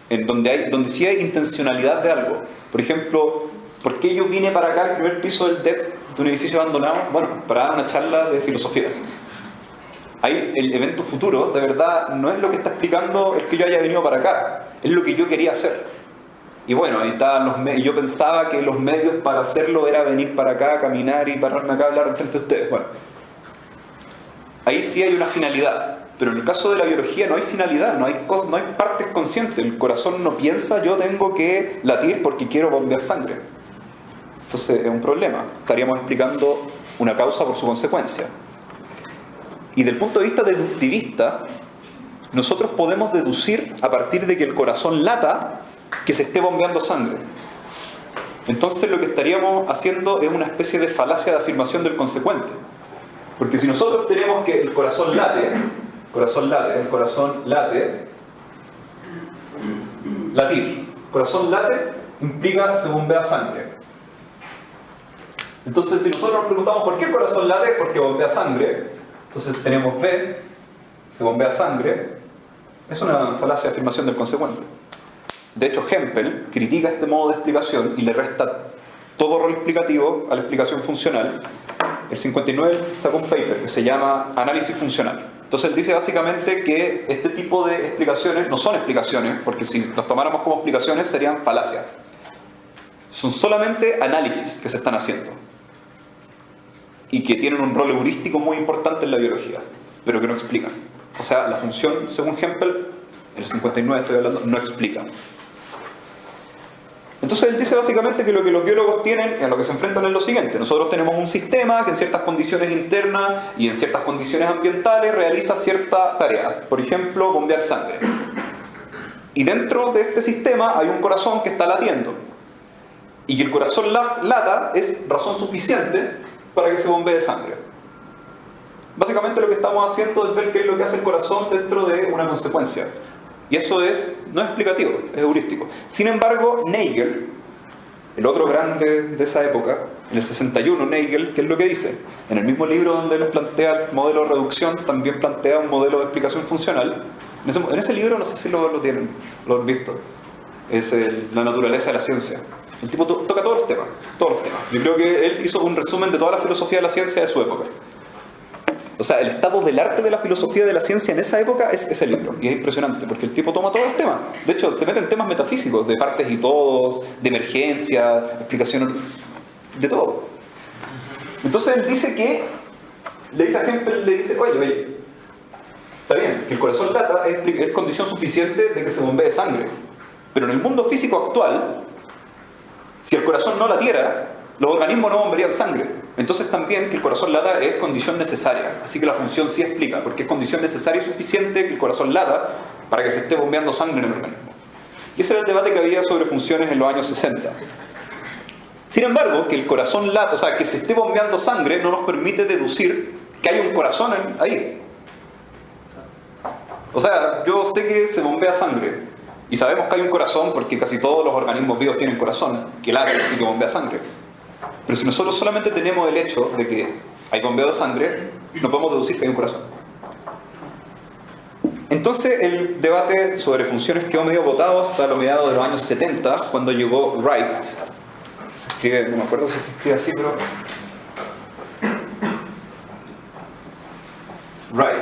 En donde sí hay intencionalidad de algo. Por ejemplo, ¿por qué yo vine para acá al primer piso del DEP de un edificio abandonado? Bueno, para dar una charla de filosofía. Ahí el evento futuro, de verdad, no es lo que está explicando el que yo haya venido para acá. Es lo que yo quería hacer. Y bueno, ahí estaban los medios. Yo pensaba que los medios para hacerlo era venir para acá, caminar y pararme acá a hablar frente a ustedes. Bueno, ahí sí hay una finalidad. Pero en el caso de la biología no hay finalidad, no hay partes conscientes. El corazón no piensa, yo tengo que latir porque quiero bombear sangre. Entonces es un problema. Estaríamos explicando una causa por su consecuencia. Y del punto de vista deductivista, nosotros podemos deducir a partir de que el corazón lata que se esté bombeando sangre. Entonces lo que estaríamos haciendo es una especie de falacia de afirmación del consecuente. Porque si nosotros tenemos que el corazón late, latir. Corazón late implica se bombea sangre. Entonces, si nosotros nos preguntamos por qué el corazón late, porque bombea sangre. Entonces tenemos B, se bombea sangre. Es una falacia de afirmación del consecuente. De hecho, Hempel critica este modo de explicación y le resta todo rol explicativo a la explicación funcional. El 59 sacó un paper que se llama Análisis Funcional. Entonces él dice básicamente que este tipo de explicaciones no son explicaciones, porque si las tomáramos como explicaciones serían falacias. Son solamente análisis que se están haciendo y que tienen un rol heurístico muy importante en la biología, pero que no explican. O sea, la función, según Hempel, en el 59 estoy hablando, no explica. Entonces él dice básicamente que lo que los biólogos tienen, a lo que se enfrentan es lo siguiente. Nosotros tenemos un sistema que en ciertas condiciones internas y en ciertas condiciones ambientales realiza cierta tarea. Por ejemplo, bombear sangre. Y dentro de este sistema hay un corazón que está latiendo. Y que el corazón lata es razón suficiente para que se bombee sangre. Básicamente lo que estamos haciendo es ver qué es lo que hace el corazón dentro de una consecuencia. Y eso no es explicativo, es heurístico. Sin embargo, Nagel, el otro grande de esa época, en el 61, Nagel, ¿qué es lo que dice? En el mismo libro donde les plantea el modelo de reducción, también plantea un modelo de explicación funcional. En ese libro, no sé si lo tienen, lo han visto, es la naturaleza de la ciencia. El tipo toca todos los temas. Yo creo que él hizo un resumen de toda la filosofía de la ciencia de su época. O sea, el estado del arte de la filosofía de la ciencia en esa época es ese libro. Y es impresionante, porque el tipo toma todos los temas. De hecho, se mete en temas metafísicos, de partes y todos, de emergencia, explicaciones, de todo. Entonces él dice que, le dice a Hempel, le dice, oye, está bien, que el corazón lata es condición suficiente de que se bombee sangre. Pero en el mundo físico actual, si el corazón no latiera, los organismos no bombearían sangre. Entonces también que el corazón lata es condición necesaria. Así que la función sí explica, porque es condición necesaria y suficiente que el corazón lata para que se esté bombeando sangre en el organismo. Y ese era el debate que había sobre funciones en los años 60. Sin embargo, que el corazón lata, o sea, que se esté bombeando sangre, no nos permite deducir que hay un corazón ahí. O sea, yo sé que se bombea sangre y sabemos que hay un corazón porque casi todos los organismos vivos tienen corazón que late y que bombea sangre. Pero si nosotros solamente tenemos el hecho de que hay bombeo de sangre, no podemos deducir que hay un corazón. En Entonces el debate sobre funciones quedó medio botado hasta los mediados de los años 70, cuando llegó Wright. Se escribe, no me acuerdo si se escribe así, pero... Wright.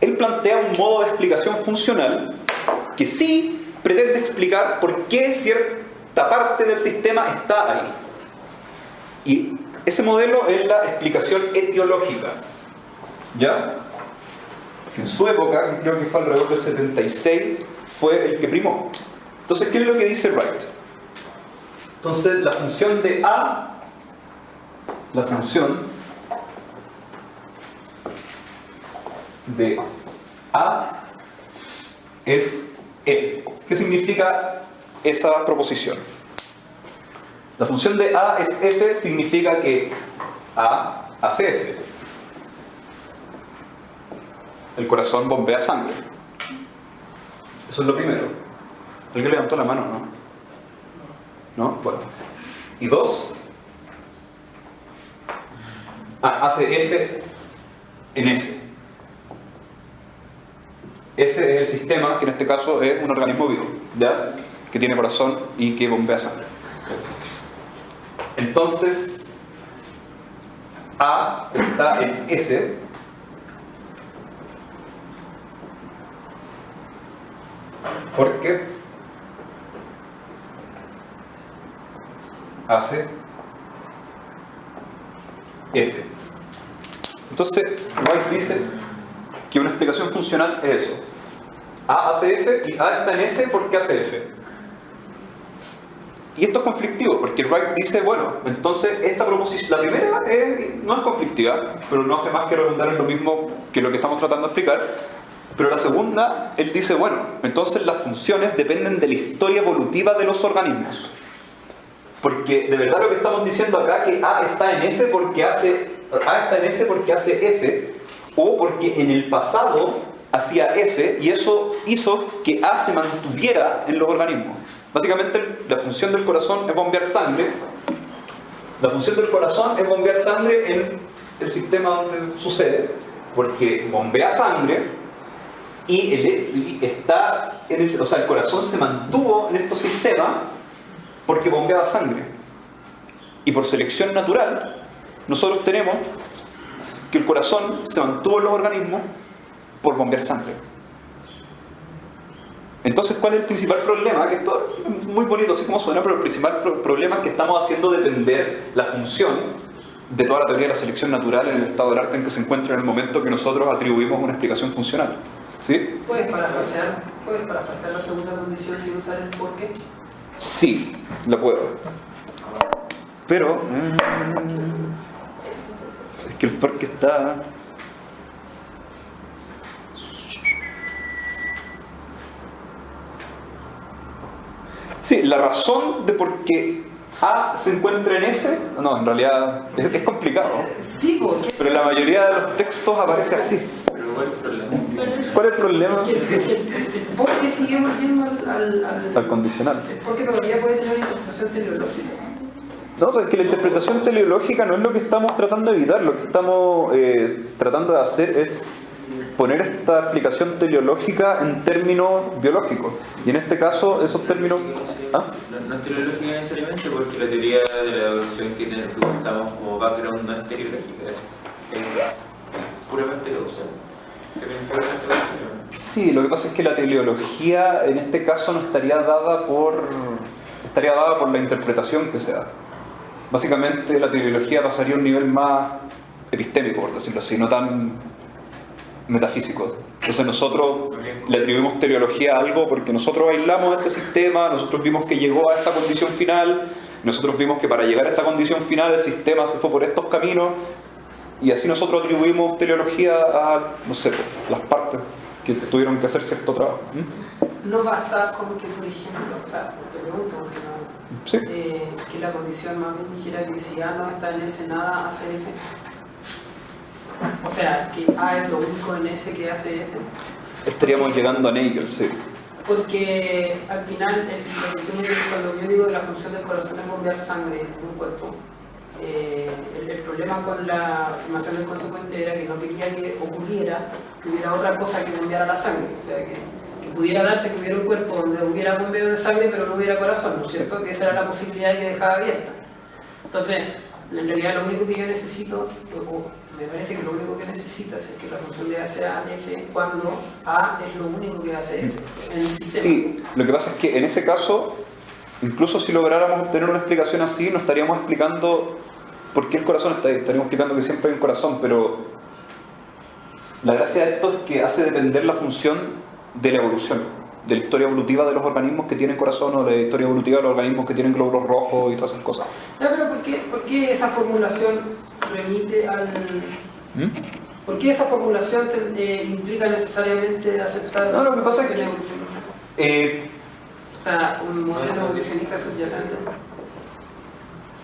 Él plantea un modo de explicación funcional que sí pretende explicar por qué cierta parte del sistema está ahí. Y ese modelo es la explicación etiológica. ¿Ya? En su época, creo que fue alrededor del 76, fue el que primó. Entonces, ¿qué es lo que dice Wright? Entonces, la función de A, la función de A es F. ¿Qué significa esa proposición? La función de A es F significa que A hace F. El corazón bombea sangre. Eso es lo primero. ¿Alguien levantó la mano, no? ¿No? Bueno. ¿Y dos? Hace F en S. Ese es el sistema, que en este caso es un organismo vivo, ¿ya? Que tiene corazón y que bombea sangre. Entonces, A está en S. Porque hace F. Entonces, Wright dice que una explicación funcional es eso. A hace F y A está en S porque hace F. Y esto es conflictivo, porque Wright dice, bueno, entonces esta proposición, la primera no es conflictiva, pero no hace más que redundar en lo mismo que lo que estamos tratando de explicar. Pero la segunda, él dice, bueno, entonces las funciones dependen de la historia evolutiva de los organismos. Porque de verdad lo que estamos diciendo acá es que A está en F porque hace F, o porque en el pasado hacía F y eso hizo que A se mantuviera en los organismos. Básicamente la función del corazón es bombear sangre. La función del corazón es bombear sangre en el sistema donde sucede, porque bombea sangre. Y está el corazón se mantuvo en estos sistemas porque bombeaba sangre. Y por selección natural, nosotros tenemos que el corazón se mantuvo en los organismos por bombear sangre. Entonces, ¿cuál es el principal problema? Que esto es muy bonito, así como suena, pero el principal problema es que estamos haciendo depender la función de toda la teoría de la selección natural en el estado del arte en que se encuentra en el momento que nosotros atribuimos una explicación funcional. ¿Sí? ¿Puedes parafrasear la segunda condición sin usar el por qué? Sí, lo puedo. Pero es que el por qué está... Sí, la razón de por qué A se encuentra en S, no, en realidad es complicado. Sí, porque... Pero la mayoría de los textos aparece así. ¿Cuál es el problema? ¿Por qué sigue volviendo al condicional? Porque todavía puede tener interpretación teleológica. No, pues es que la interpretación teleológica no es lo que estamos tratando de evitar. Lo que estamos tratando de hacer es poner esta explicación teleológica en términos biológicos. Y en este caso, esos términos... No es teleológica necesariamente, porque la teoría de la evolución que contamos como background no es teleológica, es puramente causal. Sí, lo que pasa es que la teleología en este caso no estaría dada por la interpretación que se da. Básicamente la teleología pasaría a un nivel más epistémico, por decirlo así, no tan metafísico. Entonces nosotros le atribuimos teleología a algo porque nosotros aislamos este sistema, nosotros vimos que llegó a esta condición final, nosotros vimos que para llegar a esta condición final el sistema se fue por estos caminos. Y así nosotros atribuimos teleología a, no sé, las partes que tuvieron que hacer cierto trabajo. No basta como que, por ejemplo, o sea, te pregunto porque no... Sí. Que la condición más bien dijera que si A no está en S, nada hace F. O sea, que A es lo único en S que hace F. Estaríamos llegando a Nagel, sí. Porque al final, lo que tú me dices, cuando yo digo que la función del corazón es bombear sangre en un cuerpo, el problema con la afirmación del consecuente era que no quería que ocurriera que hubiera otra cosa que bombeara la sangre, o sea, que pudiera darse que hubiera un cuerpo donde hubiera bombeo de sangre pero no hubiera corazón, ¿no es cierto? Que esa era la posibilidad que dejaba abierta. Entonces, en realidad lo único que yo necesito, o me parece que lo único que necesitas es que la función de A sea F cuando A es lo único que hace F en el sistema. Sí, lo que pasa es que en ese caso, incluso si lográramos obtener una explicación así, no estaríamos explicando por qué el corazón está ahí, estaríamos explicando que siempre hay un corazón, pero la gracia de esto es que hace depender la función de la evolución, de la historia evolutiva de los organismos que tienen corazón o de la historia evolutiva de los organismos que tienen glóbulos rojos y todas esas cosas. Ya, pero ¿por qué esa formulación remite al... ¿Por qué esa formulación implica necesariamente aceptar No, lo que pasa es que... o sea, un modelo evolucionista subyacente.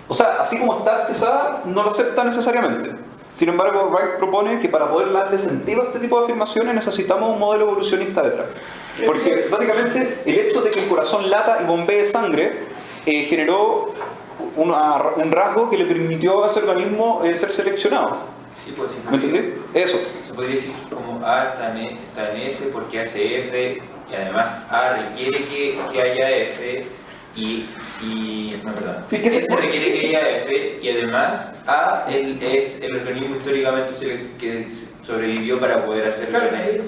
O sea, así como está expresada, no lo acepta necesariamente. Sin embargo, Wright propone que para poder darle sentido a este tipo de afirmaciones necesitamos un modelo evolucionista detrás. Porque básicamente el hecho de que el corazón lata y bombee sangre generó un rasgo que le permitió a ese organismo ser seleccionado. Sí, pues, sí, ¿Me entendés? Eso. Se podría decir que como A está en S porque hace F y además A requiere que haya F no, perdón. Sí, que S requiere que haya F y además A es el organismo históricamente que sobrevivió para poder hacer Claro, el S.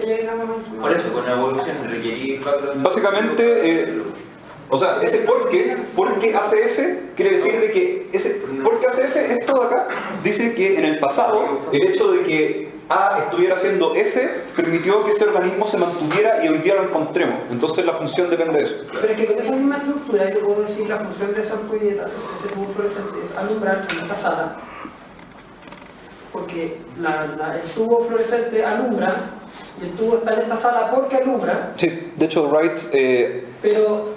Por eso, con la evolución requerir Básicamente, o sea, ese porque hace F, quiere decir de que ese porque hace F, esto de acá, dice que en el pasado, el hecho de que A estuviera haciendo F, permitió que ese organismo se mantuviera y hoy día lo encontremos. Entonces la función depende de eso. Pero es que con esa misma estructura yo puedo decir la función de esa ampolleta, de ese tubo fluorescente, es alumbrar en esta sala. Porque el tubo fluorescente alumbra y el tubo está en esta sala porque alumbra. Sí, de hecho Wright... Pero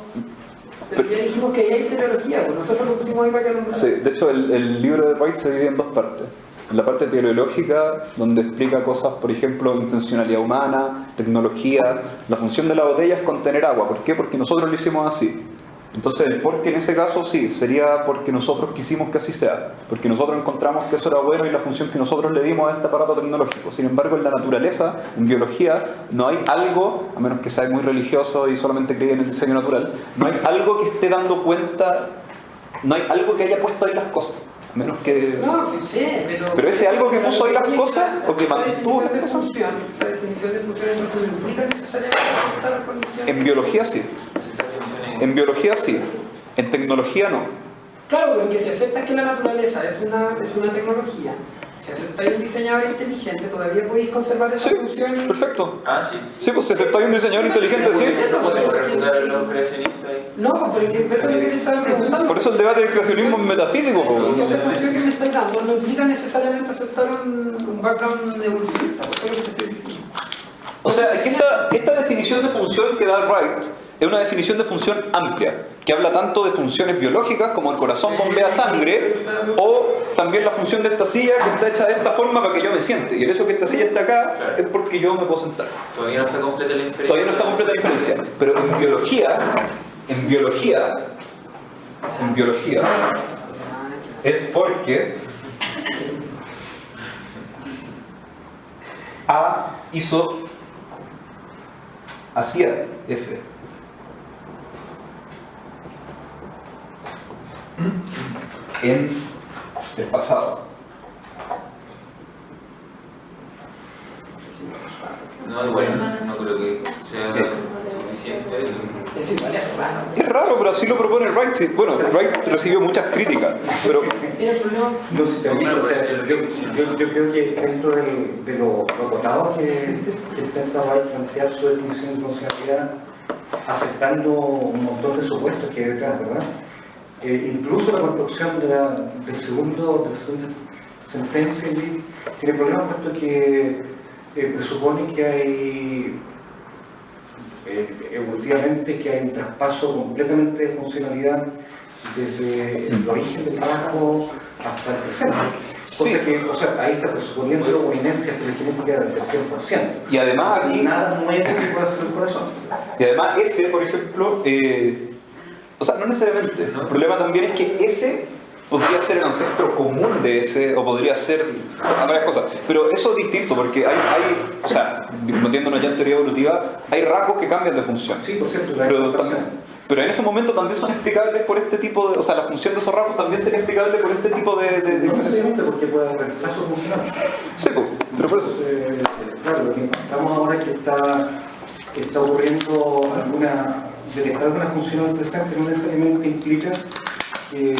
ya dijimos que hay teleología, pues nosotros lo pusimos ahí para que alumbrara. Sí, de hecho el libro de Wright se divide en dos partes. En la parte teleológica, donde explica cosas, por ejemplo, intencionalidad humana, tecnología. La función de la botella es contener agua. ¿Por qué? Porque nosotros lo hicimos así. Entonces el por qué en ese caso sí, sería porque nosotros quisimos que así sea. Porque nosotros encontramos que eso era bueno y la función que nosotros le dimos a este aparato tecnológico. Sin embargo, en la naturaleza, en biología, no hay algo, a menos que sea muy religioso y solamente cree en el diseño natural, no hay algo que esté dando cuenta, no hay algo que haya puesto ahí las cosas. A menos que... No, sí sé, pero ese algo que puso ahí las cosas o que mantuvo las cosas. Esa definición de función no implica necesariamente aceptar las condiciones. En biología sí. En biología sí. En tecnología no. Claro, pero que si aceptas que la naturaleza es una tecnología, si aceptáis un diseñador inteligente, todavía podéis conservar esa función y... Perfecto. Ah, sí. Sí, pues si aceptáis un diseñador inteligente, sí. No podemos refutar a los creacionistas. No, porque eso es lo que te estaba preguntando. Por eso el debate del creacionismo es metafísico. La función de función que me estáis dando no implica necesariamente aceptar un background evolucionista, por eso es lo que te estoy diciendo. O sea, es que esta definición de función que da Wright es una definición de función amplia, que habla tanto de funciones biológicas como el corazón bombea sangre, o también la función de esta silla que está hecha de esta forma para que yo me siente. Y el hecho de que esta silla esté acá es porque yo me puedo sentar. Todavía no está completa la inferencia. Todavía no está completa la diferencia. Pero en biología es porque A hacía F. En el pasado. No, igual no creo que sea suficiente. Es igual, es raro. Es raro, pero así lo propone Wright. Sí. Bueno, Wright recibió muchas críticas, pero... ¿Tiene el problema? No, sí, también, o sea, yo creo que dentro de lo acotado que intenta Wright plantear su definición de funcionalidad, aceptando un montón de supuestos que hay detrás, ¿verdad? Incluso la construcción del segundo sentencia tiene problemas, puesto que presupone que hay evolutivamente que hay un traspaso completamente de funcionalidad desde el origen del trabajo hasta el presente. Sí. O sea, ahí está presuponiendo una inercia filogenética del 100%. Y además aquí... Nada nuevo que pueda hacer el corazón. Y además ese, por ejemplo, o sea, no necesariamente. El problema también es que ese podría ser el ancestro común de ese, o podría ser varias cosas. Pero eso es distinto, porque o sea, metiéndonos ya en teoría evolutiva, hay rasgos que cambian de función. Sí, por cierto, pero en ese momento también son explicables por este tipo de... O sea, la función de esos rasgos también sería explicable por este tipo de no necesariamente porque puede haber casos funcionales. Sí, pues, pero por eso. Claro, lo que encontramos ahora es que está ocurriendo detectar alguna función en el presente no necesariamente implica que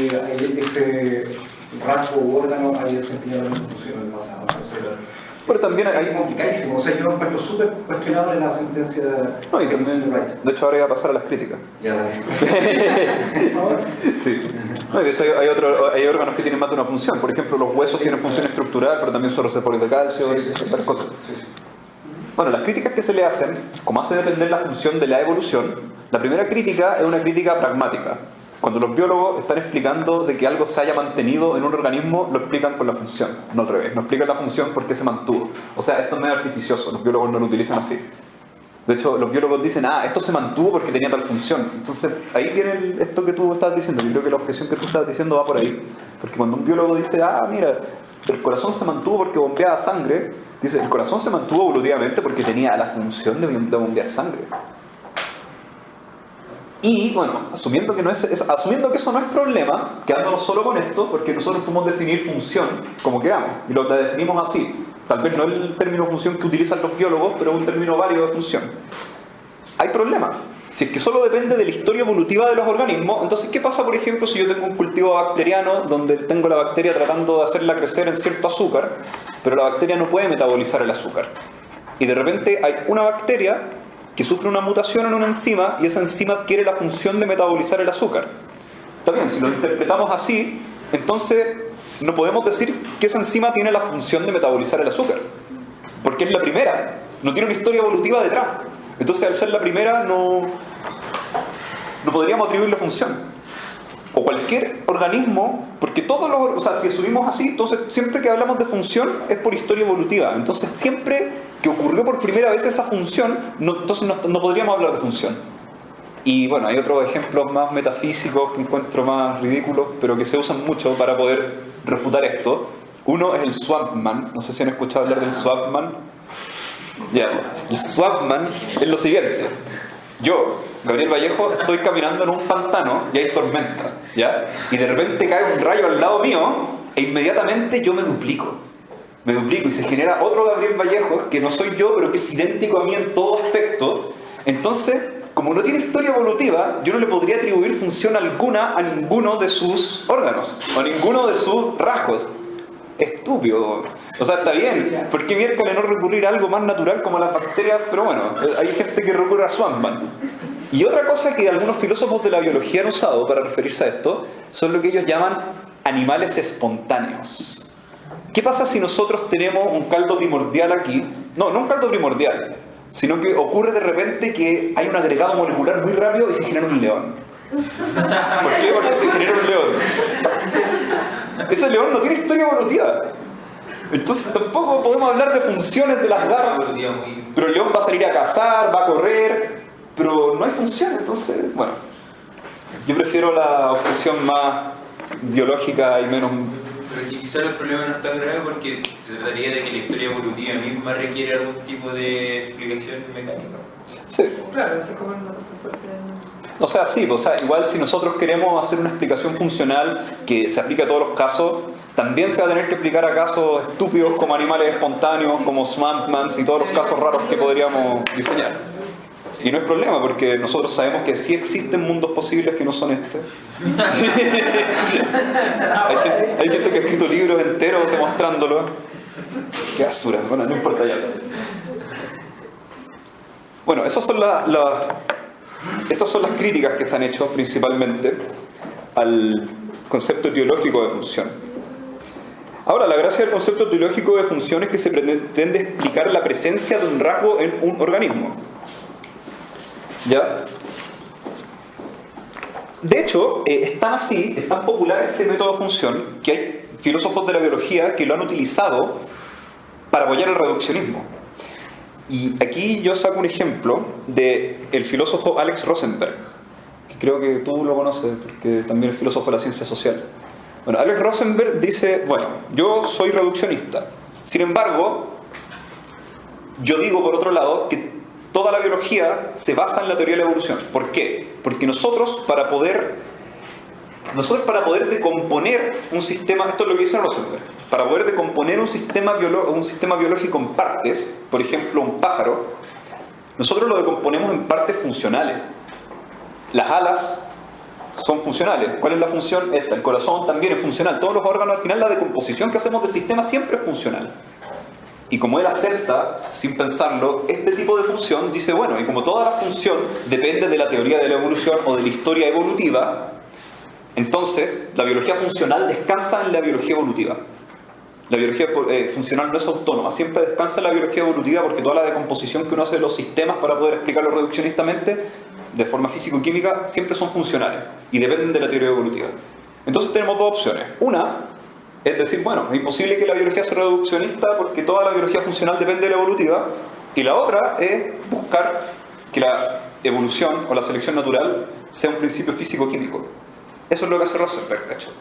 ese rasgo u órgano haya desempeñado una función en el pasado. Pero también Es complicadísimo, o sea, yo lo encuentro súper cuestionable la sentencia no, y también, de hecho ahora iba a pasar a las críticas. Ya, dale. Sí. No, y de hecho hay órganos que tienen más de una función. Por ejemplo, los huesos tienen función estructural, pero también son reservorios de calcio, varias cosas. Bueno, las críticas que se le hacen, como hace depender la función de la evolución, la primera crítica es una crítica pragmática. Cuando los biólogos están explicando de que algo se haya mantenido en un organismo, lo explican con la función, no al revés. No explican la función porque se mantuvo. O sea, esto es medio artificioso, los biólogos no lo utilizan así. De hecho, los biólogos dicen, esto se mantuvo porque tenía tal función. Entonces, ahí viene esto que tú estás diciendo. Yo creo que la objeción que tú estás diciendo va por ahí. Porque cuando un biólogo dice, mira, el corazón se mantuvo porque bombeaba sangre, dice, el corazón se mantuvo evolutivamente porque tenía la función de bombear sangre. Y bueno, asumiendo que eso no es problema, quedándonos solo con esto, porque nosotros podemos definir función como queramos, y lo definimos así. Tal vez no es el término función que utilizan los biólogos, pero es un término válido de función. Hay problemas. Si es que solo depende de la historia evolutiva de los organismos, entonces ¿qué pasa, por ejemplo, si yo tengo un cultivo bacteriano donde tengo la bacteria tratando de hacerla crecer en cierto azúcar, pero la bacteria no puede metabolizar el azúcar? Y de repente hay una bacteria que sufre una mutación en una enzima y esa enzima adquiere la función de metabolizar el azúcar. Está bien, si lo interpretamos así, entonces no podemos decir que esa enzima tiene la función de metabolizar el azúcar, porque es la primera, no tiene una historia evolutiva detrás. Entonces, al ser la primera, no podríamos atribuirle función. O cualquier organismo, porque si asumimos así, entonces siempre que hablamos de función es por historia evolutiva. Entonces, siempre que ocurrió por primera vez esa función, entonces no podríamos hablar de función. Y bueno, hay otros ejemplos más metafísicos que encuentro más ridículos, pero que se usan mucho para poder refutar esto. Uno es el Swampman. No sé si han escuchado hablar del Swampman. El Swampman es lo siguiente. Yo, Gabriel Vallejo, estoy caminando en un pantano y hay tormenta, ¿ya? Y de repente cae un rayo al lado mío e inmediatamente yo me duplico y se genera otro Gabriel Vallejo que no soy yo, pero que es idéntico a mí en todo aspecto. Entonces, como no tiene historia evolutiva, yo no le podría atribuir función alguna a ninguno de sus órganos o a ninguno de sus rasgos. Estúpido. O sea, está bien. ¿Por qué miércoles no recurrir a algo más natural como las bacterias? Pero bueno, hay gente que recurre a Swampman. Y otra cosa que algunos filósofos de la biología han usado para referirse a esto son lo que ellos llaman animales espontáneos. ¿Qué pasa si nosotros tenemos un caldo primordial aquí? No un caldo primordial, sino que ocurre de repente que hay un agregado molecular muy rápido y se genera un león. ¿Por qué? Porque se genera un león. Ese león no tiene historia evolutiva. Entonces tampoco podemos hablar de funciones de las garras. Pero el león va a salir a cazar, va a correr, pero no hay función. Entonces, bueno, yo prefiero la objeción más biológica y menos... Pero que quizás el problema no es tan grave porque se trataría de que la historia evolutiva misma requiere algún tipo de explicación mecánica. Sí. Claro, eso es como el más fuerte. O sea, sí, igual si nosotros queremos hacer una explicación funcional que se aplique a todos los casos, también se va a tener que aplicar a casos estúpidos como animales espontáneos, como Swampmans y todos los casos raros que podríamos diseñar. Y no es problema, porque nosotros sabemos que sí existen mundos posibles que no son este. Hay gente que ha escrito libros enteros demostrándolo. Qué basura, bueno, no importa ya. Bueno, estas son las críticas que se han hecho principalmente al concepto etiológico de función. Ahora, la gracia del concepto etiológico de función es que se pretende explicar la presencia de un rasgo en un organismo. ¿Ya? De hecho, es tan popular este método de función que hay filósofos de la biología que lo han utilizado para apoyar el reduccionismo. Y aquí yo saco un ejemplo del filósofo Alex Rosenberg, que creo que tú lo conoces porque también es filósofo de la ciencia social. Bueno, Alex Rosenberg dice, bueno, yo soy reduccionista. Sin embargo, yo digo por otro lado que toda la biología se basa en la teoría de la evolución. ¿Por qué? Porque nosotros para poder decomponer un sistema, esto es lo que dice Rosenberg, para poder decomponer un sistema biológico en partes, por ejemplo un pájaro, nosotros lo decomponemos en partes funcionales. Las alas son funcionales. ¿Cuál es la función? Esta. El corazón también es funcional. Todos los órganos, al final la decomposición que hacemos del sistema siempre es funcional. Y como él acepta, sin pensarlo, este tipo de función, dice, bueno, y como toda la función depende de la teoría de la evolución o de la historia evolutiva, entonces la biología funcional descansa en la biología evolutiva. La biología funcional no es autónoma, siempre descansa en la biología evolutiva porque toda la decomposición que uno hace de los sistemas para poder explicarlo reduccionistamente, de forma físico-química, siempre son funcionales y dependen de la teoría evolutiva. Entonces tenemos dos opciones. Una es decir, bueno, es imposible que la biología sea reduccionista porque toda la biología funcional depende de la evolutiva. Y la otra es buscar que la evolución o la selección natural sea un principio físico-químico. Eso es lo que hace Rosenberg, de hecho.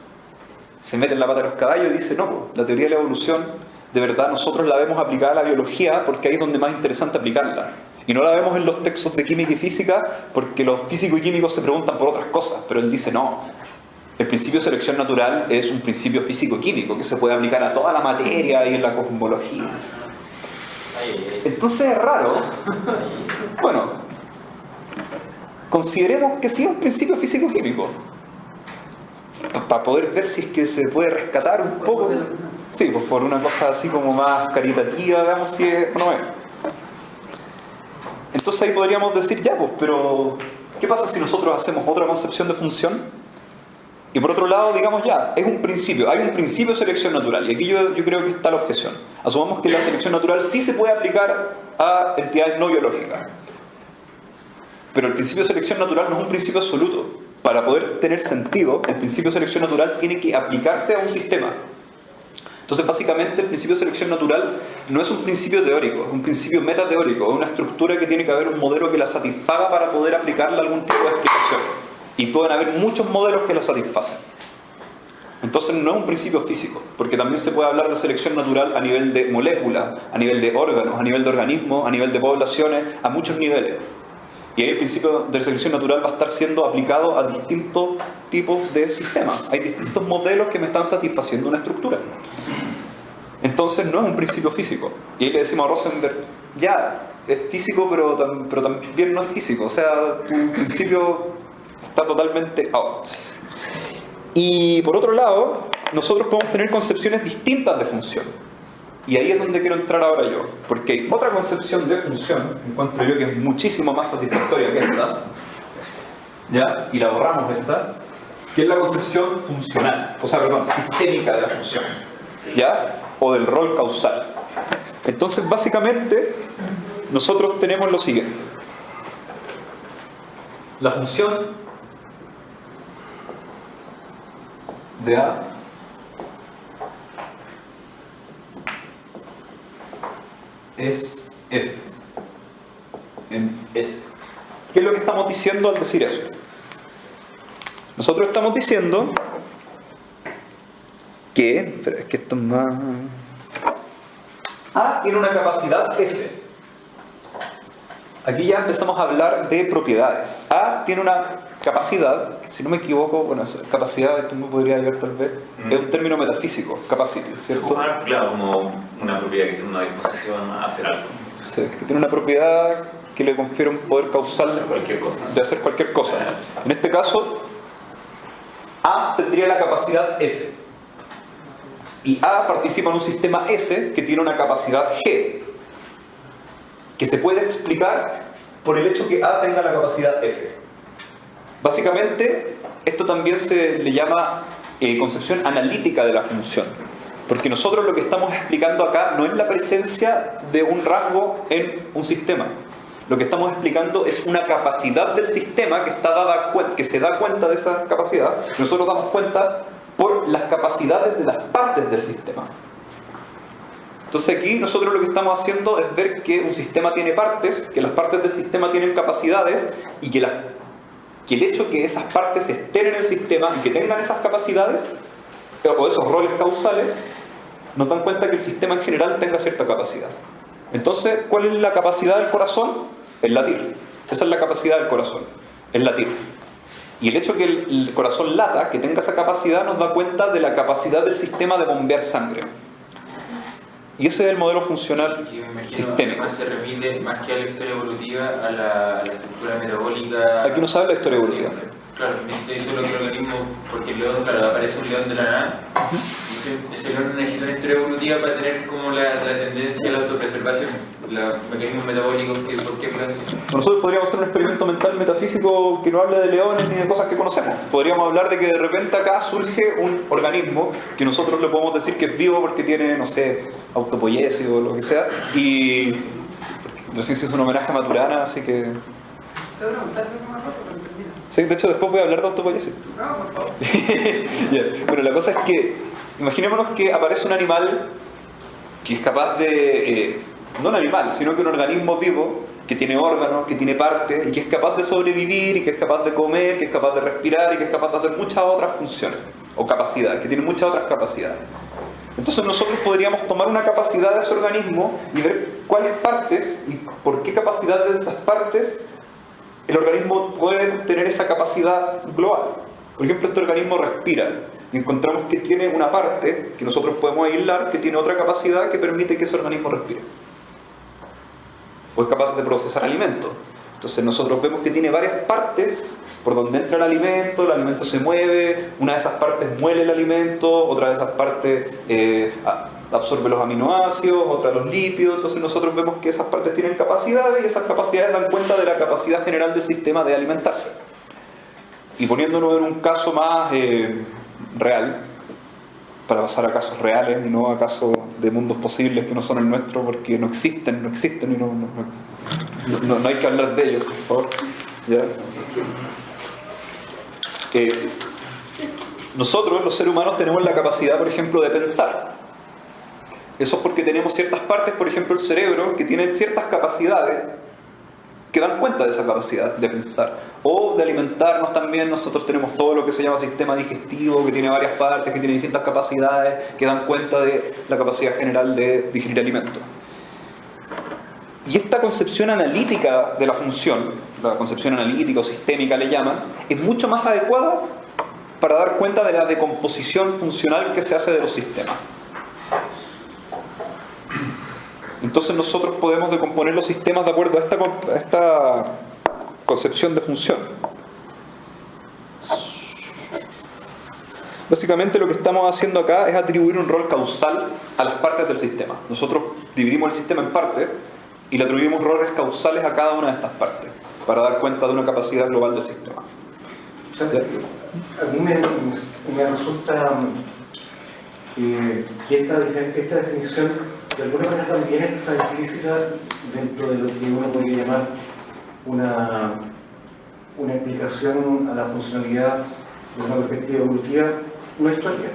Se mete en la pata de los caballos y dice, no, la teoría de la evolución, de verdad nosotros la vemos aplicada a la biología porque ahí es donde más interesante aplicarla. Y no la vemos en los textos de química y física porque los físicos y químicos se preguntan por otras cosas. Pero él dice, no, el principio de selección natural es un principio físico-químico que se puede aplicar a toda la materia y en la cosmología. Entonces es raro. Bueno, consideremos que sí es un principio físico-químico. Para poder ver si es que se puede rescatar un poco. Sí, pues por una cosa así como más caritativa, veamos si es o no es. Entonces ahí podríamos decir, ya pues, pero ¿qué pasa si nosotros hacemos otra concepción de función? Y por otro lado, digamos ya, es un principio, hay un principio de selección natural. Y aquí yo creo que está la objeción. Asumamos que la selección natural sí se puede aplicar a entidades no biológicas. Pero el principio de selección natural no es un principio absoluto. Para poder tener sentido, el principio de selección natural tiene que aplicarse a un sistema. Entonces, básicamente, el principio de selección natural no es un principio teórico, es un principio metateórico, es una estructura que tiene que haber un modelo que la satisfaga para poder aplicarle algún tipo de explicación. Y pueden haber muchos modelos que la satisfacen. Entonces, no es un principio físico, porque también se puede hablar de selección natural a nivel de moléculas, a nivel de órganos, a nivel de organismos, a nivel de poblaciones, a muchos niveles. Y ahí el principio de selección natural va a estar siendo aplicado a distintos tipos de sistemas. Hay distintos modelos que me están satisfaciendo una estructura. Entonces no es un principio físico. Y ahí le decimos a Rosenberg, ya, es físico pero también no es físico. O sea, tu principio está totalmente out. Y por otro lado, nosotros podemos tener concepciones distintas de función. Y ahí es donde quiero entrar ahora yo, porque hay otra concepción de función, que encuentro yo que es muchísimo más satisfactoria que esta, ¿ya? Y la borramos esta, que es la concepción funcional, o sea, perdón, sistémica de la función, ¿ya? O del rol causal. Entonces, básicamente, nosotros tenemos lo siguiente. La función de A es F en S. ¿Qué es lo que estamos diciendo al decir eso? Nosotros estamos diciendo que, es que esto es más... A tiene una capacidad F. Aquí ya empezamos a hablar de propiedades. A tiene una capacidad, si no me equivoco, bueno, capacidad, esto me podría ayudar tal vez, es un término metafísico, capacity, ¿cierto? Claro, como una propiedad que tiene una disposición a hacer algo. Sí, que tiene una propiedad que le confiere un poder causal de hacer cualquier cosa. En este caso, A tendría la capacidad F. Y A participa en un sistema S que tiene una capacidad G, que se puede explicar por el hecho que A tenga la capacidad F. Básicamente, esto también se le llama concepción analítica de la función. Porque nosotros lo que estamos explicando acá no es la presencia de un rasgo en un sistema. Lo que estamos explicando es una capacidad del sistema que se da cuenta de esa capacidad. Nosotros damos cuenta por las capacidades de las partes del sistema. Entonces aquí nosotros lo que estamos haciendo es ver que un sistema tiene partes, que las partes del sistema tienen capacidades y que el hecho que esas partes estén en el sistema y que tengan esas capacidades o esos roles causales, nos dan cuenta que el sistema en general tenga cierta capacidad. Entonces, ¿cuál es la capacidad del corazón? El latir. Esa es la capacidad del corazón, el latir. Y el hecho de que el corazón lata, que tenga esa capacidad, nos da cuenta de la capacidad del sistema de bombear sangre. Y ese es el modelo funcional Que me imagino sistémico. más se remite, más que a la historia evolutiva, a la estructura metabólica. Aquí no se habla de historia evolutiva. Claro, necesita solo que el organismo, porque el león, claro, aparece un león de la nada, y ese león necesita una historia evolutiva para tener como la tendencia a la autopreservación, los mecanismos metabólicos que cualquier león. Nosotros podríamos hacer un experimento mental metafísico que no hable de leones ni de cosas que conocemos. Podríamos hablar de que de repente acá surge un organismo que nosotros le podemos decir que es vivo porque tiene, no sé, autopoiesis o lo que sea, y la ciencia es un homenaje a Maturana, así que... Te voy a preguntar una cosa, pero entendí. Sí, de hecho después voy a hablar de autopoiesis. No, por favor. Ya. Bueno, la cosa es que imaginémonos que aparece un animal que es capaz de, no un animal, sino que un organismo vivo que tiene órganos, que tiene partes y que es capaz de sobrevivir y que es capaz de comer, que es capaz de respirar y que es capaz de hacer muchas otras funciones o capacidades, que tiene muchas otras capacidades. Entonces nosotros podríamos tomar una capacidad de ese organismo y ver cuáles partes y por qué capacidades de esas partes el organismo puede tener esa capacidad global. Por ejemplo, este organismo respira y encontramos que tiene una parte que nosotros podemos aislar que tiene otra capacidad que permite que ese organismo respire. O es capaz de procesar alimentos. Entonces nosotros vemos que tiene varias partes por donde entra el alimento se mueve, una de esas partes muele el alimento, otra de esas partes absorbe los aminoácidos, otra los lípidos. Entonces nosotros vemos que esas partes tienen capacidades y esas capacidades dan cuenta de la capacidad general del sistema de alimentarse. Y poniéndonos en un caso más real, para pasar a casos reales y no a casos de mundos posibles que no son el nuestro porque no existen y no hay que hablar de ellos, por favor. ¿Ya? Nosotros, los seres humanos, tenemos la capacidad, por ejemplo, de pensar. Eso es porque tenemos ciertas partes, por ejemplo el cerebro, que tienen ciertas capacidades que dan cuenta de esa capacidad de pensar. O de alimentarnos también. Nosotros tenemos todo lo que se llama sistema digestivo, que tiene varias partes, que tiene distintas capacidades, que dan cuenta de la capacidad general de digerir alimentos. Y esta concepción analítica de la función, la concepción analítica o sistémica le llaman, es mucho más adecuada para dar cuenta de la decomposición funcional que se hace de los sistemas. Entonces nosotros podemos decomponer los sistemas de acuerdo a esta concepción de función. Básicamente lo que estamos haciendo acá es atribuir un rol causal a las partes del sistema. Nosotros dividimos el sistema en partes y le atribuimos roles causales a cada una de estas partes para dar cuenta de una capacidad global del sistema. O sea, a mí me resulta que esta definición de alguna manera también está implícita dentro de lo que uno podría llamar una explicación a la funcionalidad de una perspectiva evolutiva no histórica,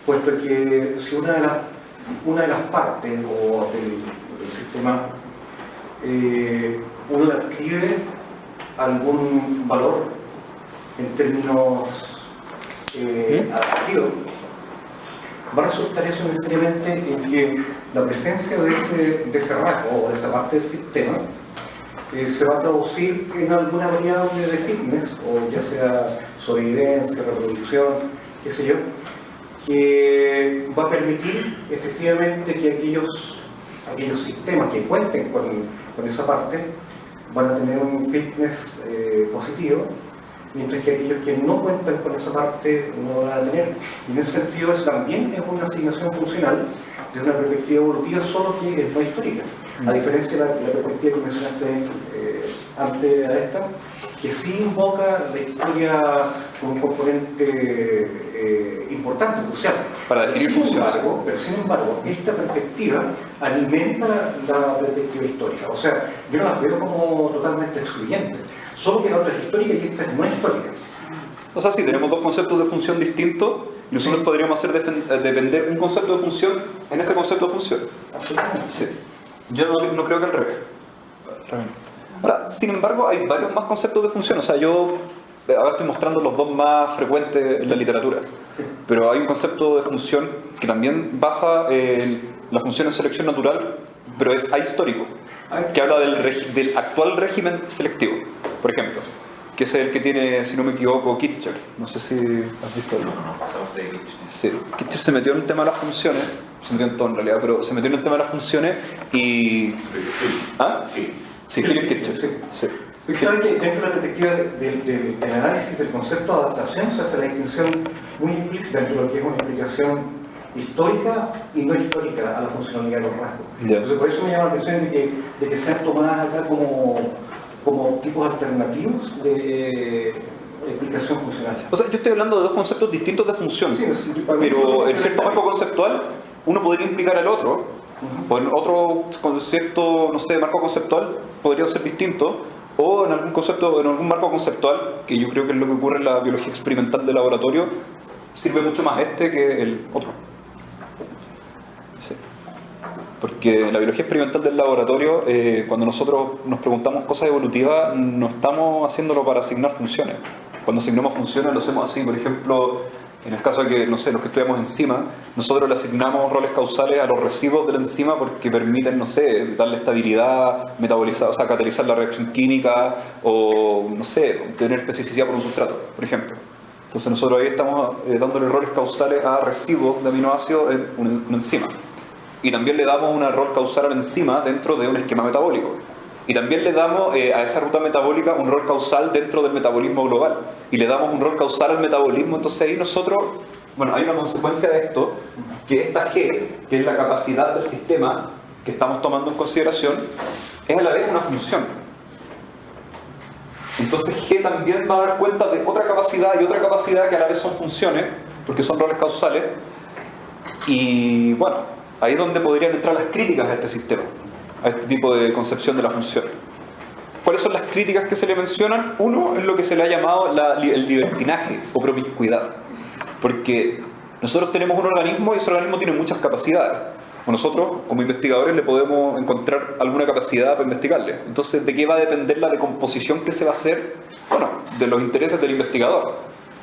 puesto que si una de las partes o del sistema uno le ascribe algún valor en términos adaptativos, va a resultar eso necesariamente en que la presencia de ese rasgo o de esa parte del sistema se va a traducir en alguna variable de fitness, o ya sea sobrevivencia, reproducción, qué sé yo, que va a permitir efectivamente que aquellos sistemas que cuenten con esa parte van a tener un fitness positivo, mientras que aquellos que no cuentan con esa parte no van a tener. Y en ese sentido eso también es una asignación funcional desde una perspectiva evolutiva, solo que es no histórica. A diferencia de la perspectiva que mencionaste antes a esta, que sí invoca la historia como un componente importante, crucial. Para definir funciones. Pero sin embargo, esta perspectiva alimenta la perspectiva histórica. O sea, yo no las veo como totalmente excluyentes. Solo que la otra es histórica y esta no es histórica. O sea, sí, tenemos dos conceptos de función distintos y nosotros podríamos hacer depender un concepto de función en este concepto de función. Absolutamente. Sí. Yo no creo que al revés. Ahora, sin embargo, hay varios más conceptos de función. O sea, yo ahora estoy mostrando los dos más frecuentes en la literatura, pero hay un concepto de función que también basa en la función en selección natural, pero es ahistórico, que habla del actual régimen selectivo, por ejemplo, que es el que tiene, si no me equivoco, Kitcher. No sé si has visto algo. No, pasamos de Kitcher. Sí, Kitcher se metió en el tema de las funciones, se metió en todo en realidad, pero se metió en el tema de las funciones y... ¿Ah? Sí, Philip Kitcher, sí. Porque saben que dentro de la perspectiva del análisis del concepto de adaptación se hace la distinción muy implícita entre lo que es una explicación histórica y no histórica a la funcionalidad de los rasgos. Yeah. Entonces por eso me llama la atención de que sean tomadas acá como tipos alternativos de explicación funcional. O sea, yo estoy hablando de dos conceptos distintos de función, Sí, pero en cierto marco conceptual uno podría implicar al otro, o en otro concepto, no sé, marco conceptual podría ser distinto, o en algún concepto, en algún marco conceptual, que yo creo que es lo que ocurre en la biología experimental de laboratorio, sirve mucho más este que el otro. Sí. Porque en la biología experimental del laboratorio, cuando nosotros nos preguntamos cosas evolutivas, no estamos haciéndolo para asignar funciones. Cuando asignamos funciones lo hacemos así, por ejemplo, en el caso de que, no sé, los que estudiamos enzimas, nosotros le asignamos roles causales a los residuos de la enzima porque permiten, no sé, darle estabilidad, metabolizar, o sea, catalizar la reacción química o, no sé, tener especificidad por un sustrato, por ejemplo. Entonces nosotros ahí estamos dándole roles causales a residuos de aminoácidos en una enzima. Y también le damos un rol causal a la enzima dentro de un esquema metabólico. Y también le damos a esa ruta metabólica un rol causal dentro del metabolismo global. Y le damos un rol causal al metabolismo. Entonces ahí nosotros, bueno, hay una consecuencia de esto, que esta G, que es la capacidad del sistema que estamos tomando en consideración, es a la vez una función. Entonces G también va a dar cuenta de otra capacidad y otra capacidad que a la vez son funciones, porque son roles causales. Y bueno, ahí es donde podrían entrar las críticas a este sistema, a este tipo de concepción de la función. ¿Cuáles son las críticas que se le mencionan? Uno es lo que se le ha llamado el libertinaje o promiscuidad. Porque nosotros tenemos un organismo y ese organismo tiene muchas capacidades. Nosotros, como investigadores, le podemos encontrar alguna capacidad para investigarle. Entonces, ¿de qué va a depender la decomposición que se va a hacer? Bueno, de los intereses del investigador.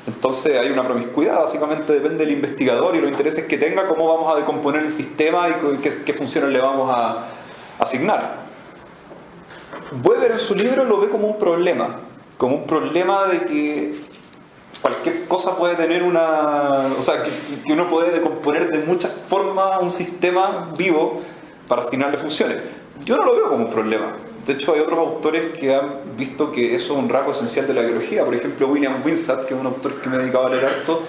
Entonces hay una promiscuidad, básicamente depende del investigador y los intereses que tenga, cómo vamos a decomponer el sistema y qué funciones le vamos a asignar. Weber en su libro lo ve como un problema de que cualquier cosa puede tener o sea, que uno puede decomponer de muchas formas un sistema vivo para asignarle funciones. Yo no lo veo como un problema. De hecho, hay otros autores que han visto que eso es un rasgo esencial de la biología. Por ejemplo, William Wimsatt, que es un autor que me he dedicado a leer harto,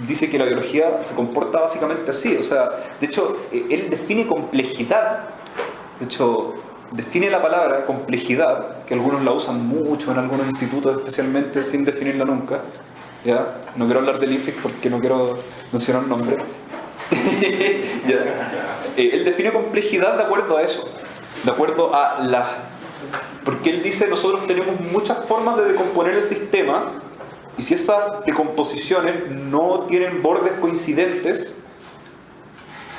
dice que la biología se comporta básicamente así. O sea, de hecho, él define complejidad. De hecho, define la palabra complejidad, que algunos la usan mucho en algunos institutos, especialmente sin definirla nunca. ¿Ya? No quiero hablar del IFIC porque no quiero mencionar nombre. Él define complejidad de acuerdo a eso, de acuerdo a porque él dice nosotros tenemos muchas formas de decomponer el sistema y si esas decomposiciones no tienen bordes coincidentes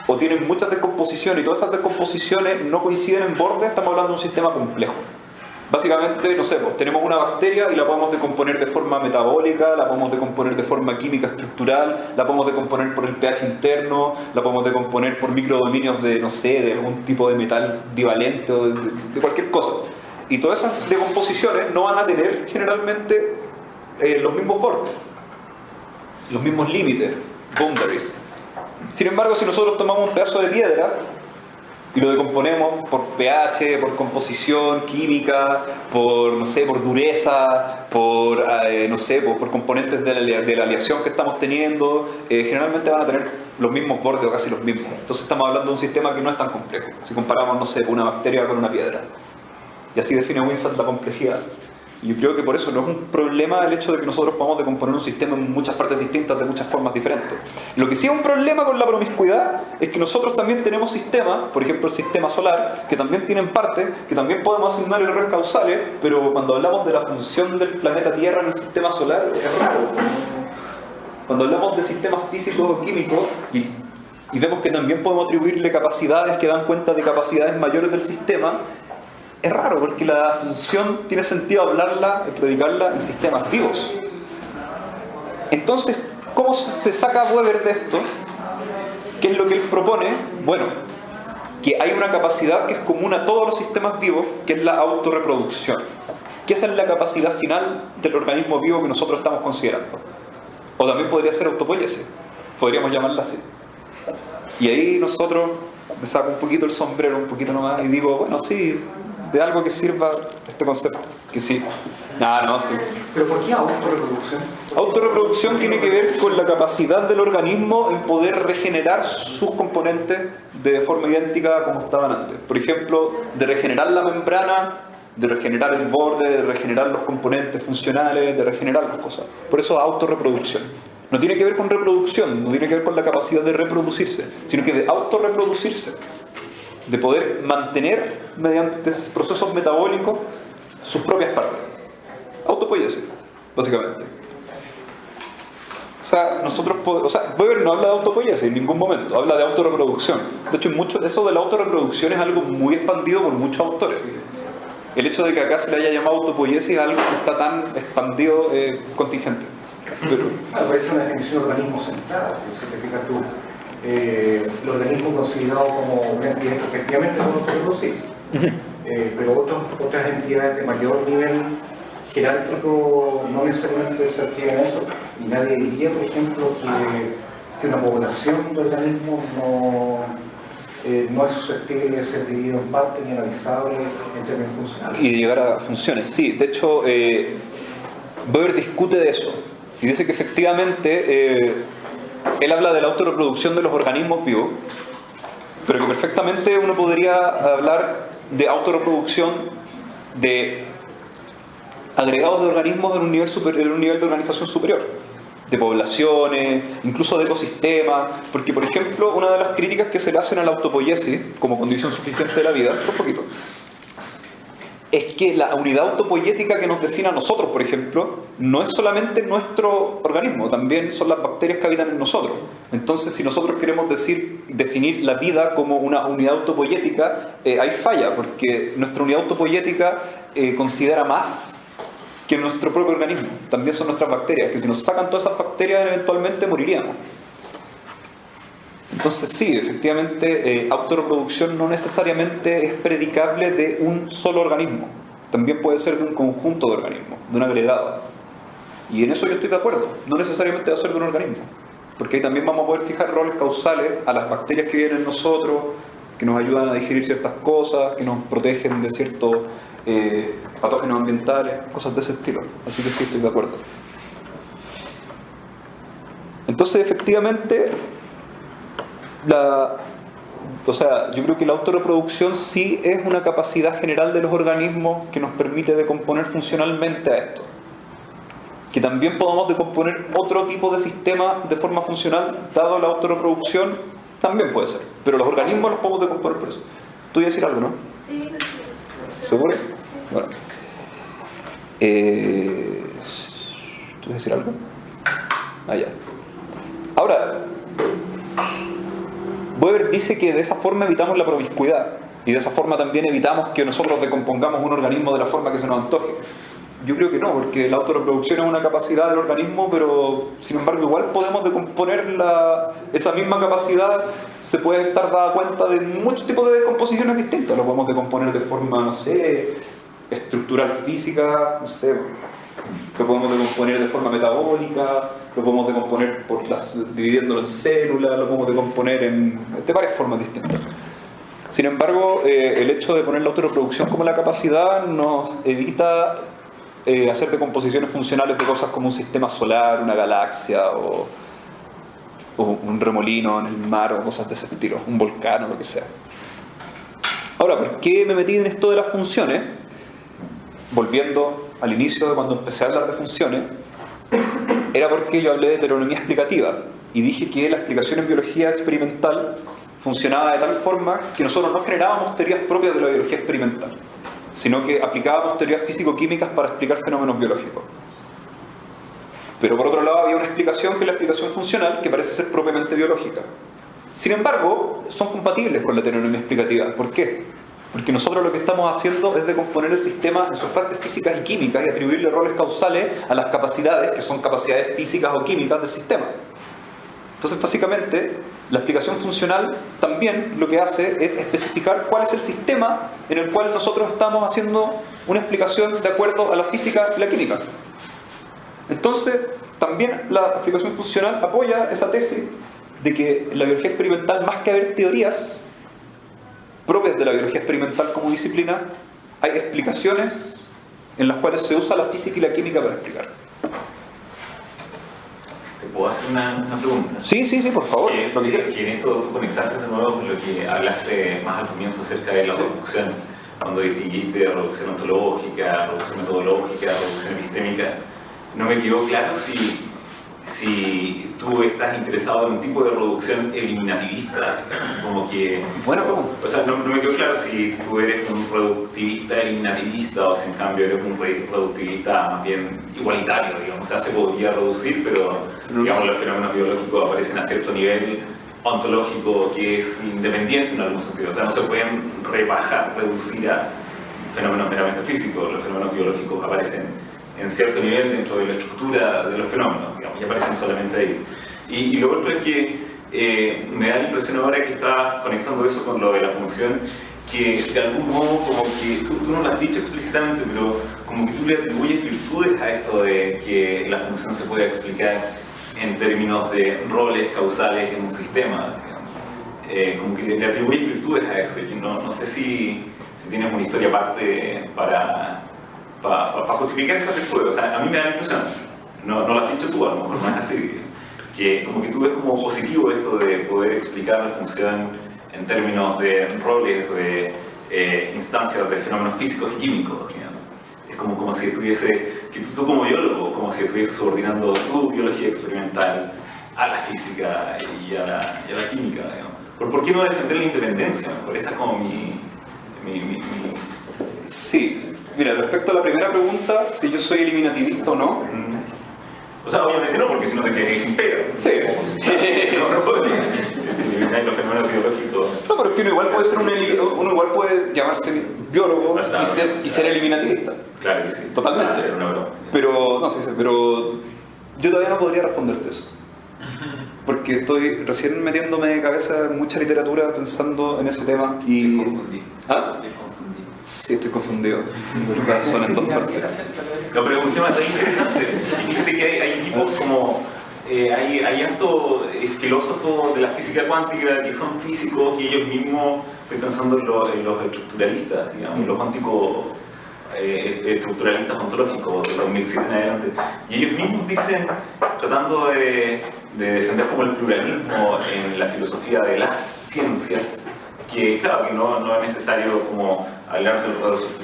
o tienen muchas descomposiciones y todas esas descomposiciones no coinciden en bordes, estamos hablando de un sistema complejo. Básicamente, no sé, pues tenemos una bacteria y la podemos decomponer de forma metabólica, la podemos decomponer de forma química estructural, la podemos decomponer por el pH interno, la podemos decomponer por microdominios de, no sé, de algún tipo de metal divalente o de cualquier cosa. Y todas esas decomposiciones no van a tener generalmente los mismos bordes, los mismos límites, boundaries. Sin embargo, si nosotros tomamos un pedazo de piedra y lo decomponemos por pH, por composición química, por, no sé, por dureza, por, no sé, por componentes de la aleación que estamos teniendo, generalmente van a tener los mismos bordes o casi los mismos. Entonces estamos hablando de un sistema que no es tan complejo, si comparamos, no sé, una bacteria con una piedra. Y así define Wimsatt la complejidad. Y yo creo que por eso no es un problema el hecho de que nosotros podamos decomponer un sistema en muchas partes distintas, de muchas formas diferentes. Lo que sí es un problema con la promiscuidad es que nosotros también tenemos sistemas, por ejemplo el sistema solar, que también tienen partes, que también podemos asignar errores causales, pero cuando hablamos de la función del planeta Tierra en el sistema solar, es raro. Cuando hablamos de sistemas físicos o químicos y vemos que también podemos atribuirle capacidades que dan cuenta de capacidades mayores del sistema, es raro porque la función tiene sentido hablarla y predicarla en sistemas vivos. Entonces, ¿cómo se saca Weber de esto? ¿Qué es lo que él propone? Bueno, que hay una capacidad que es común a todos los sistemas vivos, que es la autorreproducción. Que esa es la capacidad final del organismo vivo que nosotros estamos considerando. O también podría ser autopoiesis, podríamos llamarla así. Y ahí nosotros, me saco un poquito el sombrero, un poquito nomás, y digo, bueno, sí, de algo que sirva este concepto, que sí. No, sí. ¿Pero por qué autorreproducción? Autorreproducción tiene que ver con la capacidad del organismo en poder regenerar sus componentes de forma idéntica como estaban antes. Por ejemplo, de regenerar la membrana, de regenerar el borde, de regenerar los componentes funcionales, de regenerar las cosas. Por eso autorreproducción. No tiene que ver con reproducción, no tiene que ver con la capacidad de reproducirse, sino que de autorreproducirse, de poder mantener mediante procesos metabólicos sus propias partes. Autopoiesis, básicamente. Weber no habla de autopoiesis en ningún momento, habla de autorreproducción. De hecho, eso de la autorreproducción es algo muy expandido por muchos autores. El hecho de que acá se le haya llamado autopoiesis es algo que está tan expandido, contingente. Pero es una definición de organismo centrado. Si te fijas tú, el organismo considerado como una entidad que efectivamente no puede producir, pero otras entidades de mayor nivel jerárquico no necesariamente se refieren a eso. Y nadie diría, por ejemplo, que una población de organismos no es susceptible de ser dividido en parte ni analizable en términos funcionales. Y de llegar a funciones, sí. De hecho, Weber discute de eso y dice que efectivamente él habla de la autorreproducción de los organismos vivos, pero que perfectamente uno podría hablar de autorreproducción de agregados de organismos en un nivel de organización superior, de poblaciones, incluso de ecosistemas, porque por ejemplo una de las críticas que se le hacen a la autopoiesis como condición suficiente de la vida, un poquito, es que la unidad autopoiética que nos define a nosotros, por ejemplo, no es solamente nuestro organismo, también son las bacterias que habitan en nosotros. Entonces, si nosotros queremos definir la vida como una unidad autopoiética, hay falla, porque nuestra unidad autopoiética considera más que nuestro propio organismo. También son nuestras bacterias, que si nos sacan todas esas bacterias, eventualmente moriríamos. Entonces sí, efectivamente, autorreproducción no necesariamente es predicable de un solo organismo. También puede ser de un conjunto de organismos, de un agregado. Y en eso yo estoy de acuerdo. No necesariamente va a ser de un organismo. Porque ahí también vamos a poder fijar roles causales a las bacterias que viven en nosotros, que nos ayudan a digerir ciertas cosas, que nos protegen de ciertos patógenos ambientales, cosas de ese estilo. Así que sí, estoy de acuerdo. Entonces, efectivamente, yo creo que la autorreproducción sí es una capacidad general de los organismos que nos permite decomponer funcionalmente a esto. Que también podamos decomponer otro tipo de sistemas de forma funcional, dado la autorreproducción, también puede ser. Pero los organismos los podemos decomponer por eso. ¿Tú ibas a decir algo, no? Sí. ¿Seguro? Bueno. ¿Tú ibas a decir algo? Ya. Ahora, Weber dice que de esa forma evitamos la promiscuidad y de esa forma también evitamos que nosotros decompongamos un organismo de la forma que se nos antoje. Yo creo que no, porque la autorreproducción es una capacidad del organismo, pero sin embargo igual podemos decomponer esa misma capacidad. Se puede estar dada cuenta de muchos tipos de decomposiciones distintas. Lo podemos decomponer de forma, no sé, estructural física, no sé, lo podemos decomponer de forma metabólica, lo podemos decomponer dividiéndolo en células, lo podemos decomponer de varias formas distintas. Sin embargo, el hecho de poner la autorreproducción como la capacidad nos evita hacer decomposiciones funcionales de cosas como un sistema solar, una galaxia o un remolino en el mar o cosas de ese estilo, un volcán o lo que sea. Ahora, ¿por qué me metí en esto de las funciones? Volviendo al inicio de cuando empecé a hablar de funciones, era porque yo hablé de heteronomía explicativa y dije que la explicación en biología experimental funcionaba de tal forma que nosotros no generábamos teorías propias de la biología experimental, sino que aplicábamos teorías físico-químicas para explicar fenómenos biológicos. Pero por otro lado había una explicación que es la explicación funcional, que parece ser propiamente biológica. Sin embargo, son compatibles con la heteronomía explicativa. ¿Por qué? Porque nosotros lo que estamos haciendo es decomponer el sistema en sus partes físicas y químicas y atribuirle roles causales a las capacidades, que son capacidades físicas o químicas del sistema. Entonces, básicamente, la explicación funcional también lo que hace es especificar cuál es el sistema en el cual nosotros estamos haciendo una explicación de acuerdo a la física y la química. Entonces, también la explicación funcional apoya esa tesis de que en la biología experimental, más que haber teorías propias de la biología experimental como disciplina, hay explicaciones en las cuales se usa la física y la química para explicar. ¿Te puedo hacer una pregunta? Sí, por favor. Lo que quieras. Que en esto tú conectaste de nuevo con lo que hablaste más al comienzo acerca de la reducción, cuando distinguiste de reducción ontológica, reducción metodológica, reducción epistémica. No me quedó claro si tú estás interesado en un tipo de reducción eliminativista, como que... Bueno, ¿cómo? O sea, no me quedó claro si tú eres un reductivista eliminativista o si en cambio eres un reductivista más bien igualitario, digamos. O sea, se podría reducir, pero digamos los fenómenos biológicos aparecen a cierto nivel ontológico que es independiente en algún sentido. O sea, no se pueden reducir a fenómenos meramente físicos. Los fenómenos biológicos aparecen en cierto nivel dentro de la estructura de los fenómenos, digamos, y aparecen solamente ahí. Y lo otro es que me da la impresión ahora que estás conectando eso con lo de la función, que de algún modo como que tú no lo has dicho explícitamente, pero como que tú le atribuyes virtudes a esto de que la función se pueda explicar en términos de roles causales en un sistema, digamos. Como que le atribuyes virtudes a eso, y no sé si tienes una historia aparte para justificar esa virtud. O sea, a mí me da la impresión, no lo has dicho tú, a lo mejor no es así, que como que tú ves como positivo esto de poder explicar la función en términos de roles, de instancias de fenómenos físicos y químicos, digamos. Es como si estuviese, que tú como biólogo, como si estuvieses subordinando tu biología experimental a la física y a la química, digamos. ¿Por qué no defender la independencia? Por esa es como mi... Sí. Mira, respecto a la primera pregunta, si yo soy eliminativista o no. O sea, obviamente no, porque si no te quedarías sin pega. Sí. No podría eliminar los fenómenos biológicos. No, pero es que uno igual puede ser uno igual puede llamarse biólogo y ser eliminativista. Claro que sí. Totalmente. Pero, no, sí, pero yo todavía no podría responderte eso. Porque estoy recién metiéndome de cabeza en mucha literatura pensando en ese tema y... Te confundí. ¿Ah? Sí, estoy confundido. Son en dos partes. No, pero es un tema tan interesante. Y fíjate que hay tipos como... hay hartos filósofos de la física cuántica que son físicos y ellos mismos, estoy pensando en los estructuralistas, digamos, los cuánticos estructuralistas ontológicos de 2007 en adelante. Y ellos mismos dicen, tratando de defender como el pluralismo en la filosofía de las ciencias, que claro, que no es necesario como hablar del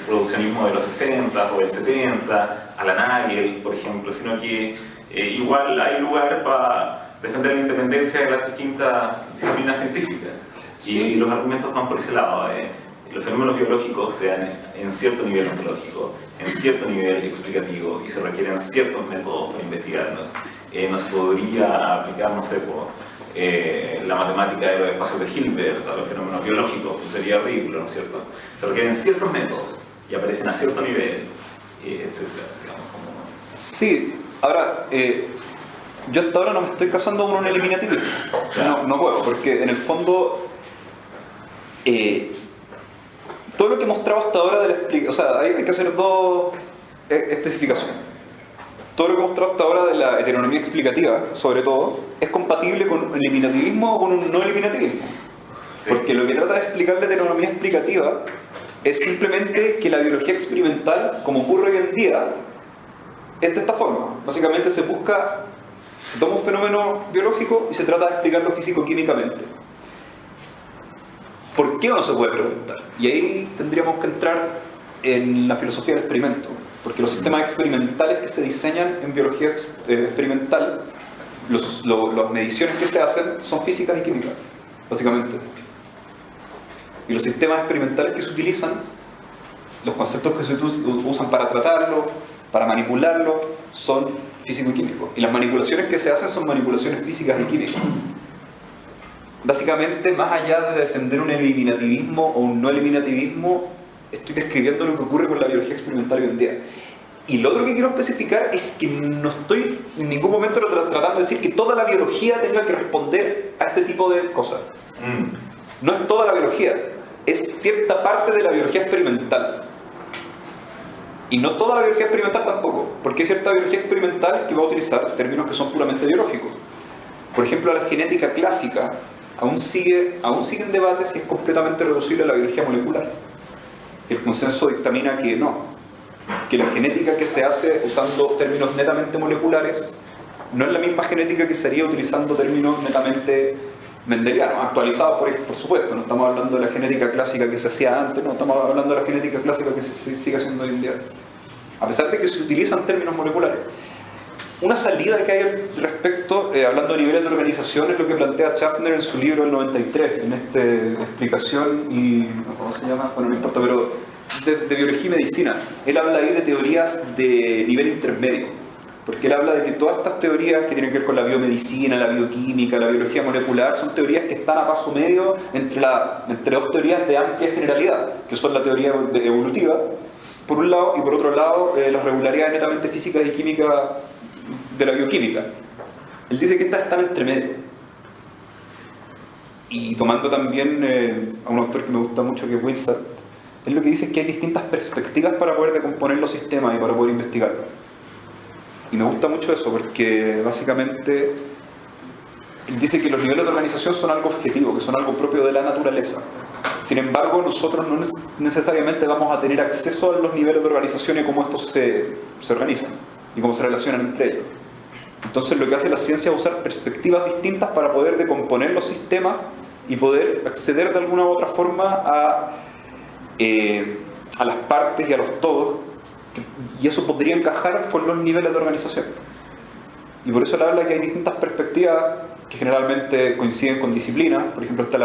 produccionismo de los 60 o del 70, a la Nagel, por ejemplo, sino que igual hay lugar para defender la independencia de las distintas disciplinas científicas. Sí. Y los argumentos van por ese lado. Los fenómenos biológicos se dan en cierto nivel ontológico, en cierto nivel explicativo, y se requieren ciertos métodos para investigarlos. No se podría aplicar, no sé, por la matemática de los espacios de Hilbert a los fenómenos biológicos, pues sería ridículo, ¿no es cierto? Se requieren ciertos métodos y aparecen a cierto nivel, etc. Sí, ahora, yo hasta ahora no me estoy casando con un eliminativismo. No puedo, porque en el fondo todo lo que he mostrado hasta ahora de la explicación, o sea, hay que hacer dos especificaciones. Todo lo que he mostrado hasta ahora de la heteronomía explicativa, sobre todo, es compatible con un eliminativismo o con un no eliminativismo. Sí. Porque lo que trata de explicar la heteronomía explicativa es simplemente que la biología experimental, como ocurre hoy en día, es de esta forma. Básicamente se toma un fenómeno biológico y se trata de explicarlo físico-químicamente. ¿Por qué uno se puede preguntar? Y ahí tendríamos que entrar en la filosofía del experimento. Porque los sistemas experimentales que se diseñan en biología experimental, las mediciones que se hacen son físicas y químicas, básicamente. Y los sistemas experimentales que se utilizan, los conceptos que se usan para tratarlo, para manipularlo, son físico y químicos. Y las manipulaciones que se hacen son manipulaciones físicas y químicas. básicamente, más allá de defender un eliminativismo o un no eliminativismo, estoy describiendo lo que ocurre con la biología experimental hoy en día. Y lo otro que quiero especificar es que no estoy en ningún momento tratando de decir que toda la biología tenga que responder a este tipo de cosas. No es toda la biología, es cierta parte de la biología experimental. Y no toda la biología experimental tampoco, porque hay cierta biología experimental que va a utilizar términos que son puramente biológicos. Por ejemplo, la genética clásica aún sigue en debate si es completamente reducible a la biología molecular. El consenso dictamina que no, que la genética que se hace usando términos netamente moleculares no es la misma genética que se haría utilizando términos netamente mendelianos, actualizados por supuesto. No estamos hablando de la genética clásica que se hacía antes, no estamos hablando de la genética clásica que se sigue haciendo hoy en día, a pesar de que se utilizan términos moleculares. Una salida que hay al respecto, hablando de niveles de organización, es lo que plantea Schaffner en su libro del 93, en esta explicación y... ¿cómo se llama? Bueno, no importa, pero de biología y medicina. Él habla ahí de teorías de nivel intermedio, porque él habla de que todas estas teorías que tienen que ver con la biomedicina, la bioquímica, la biología molecular, son teorías que están a paso medio entre dos teorías de amplia generalidad, que son la teoría evolutiva, por un lado, y por otro lado, las regularidades netamente físicas y químicas de la bioquímica. Él dice que estas están entre medio. Y tomando también a un autor que me gusta mucho, que es Wilson, él lo que dice es que hay distintas perspectivas para poder decomponer los sistemas y para poder investigarlos. Y me gusta mucho eso, porque básicamente él dice que los niveles de organización son algo objetivo, que son algo propio de la naturaleza. Sin embargo, nosotros no necesariamente vamos a tener acceso a los niveles de organización y cómo estos se organizan y cómo se relacionan entre ellos. Entonces lo que hace la ciencia es usar perspectivas distintas para poder decomponer los sistemas y poder acceder de alguna u otra forma a las partes y a los todos, y eso podría encajar con los niveles de organización. Y por eso él habla que hay distintas perspectivas que generalmente coinciden con disciplinas. Por ejemplo, está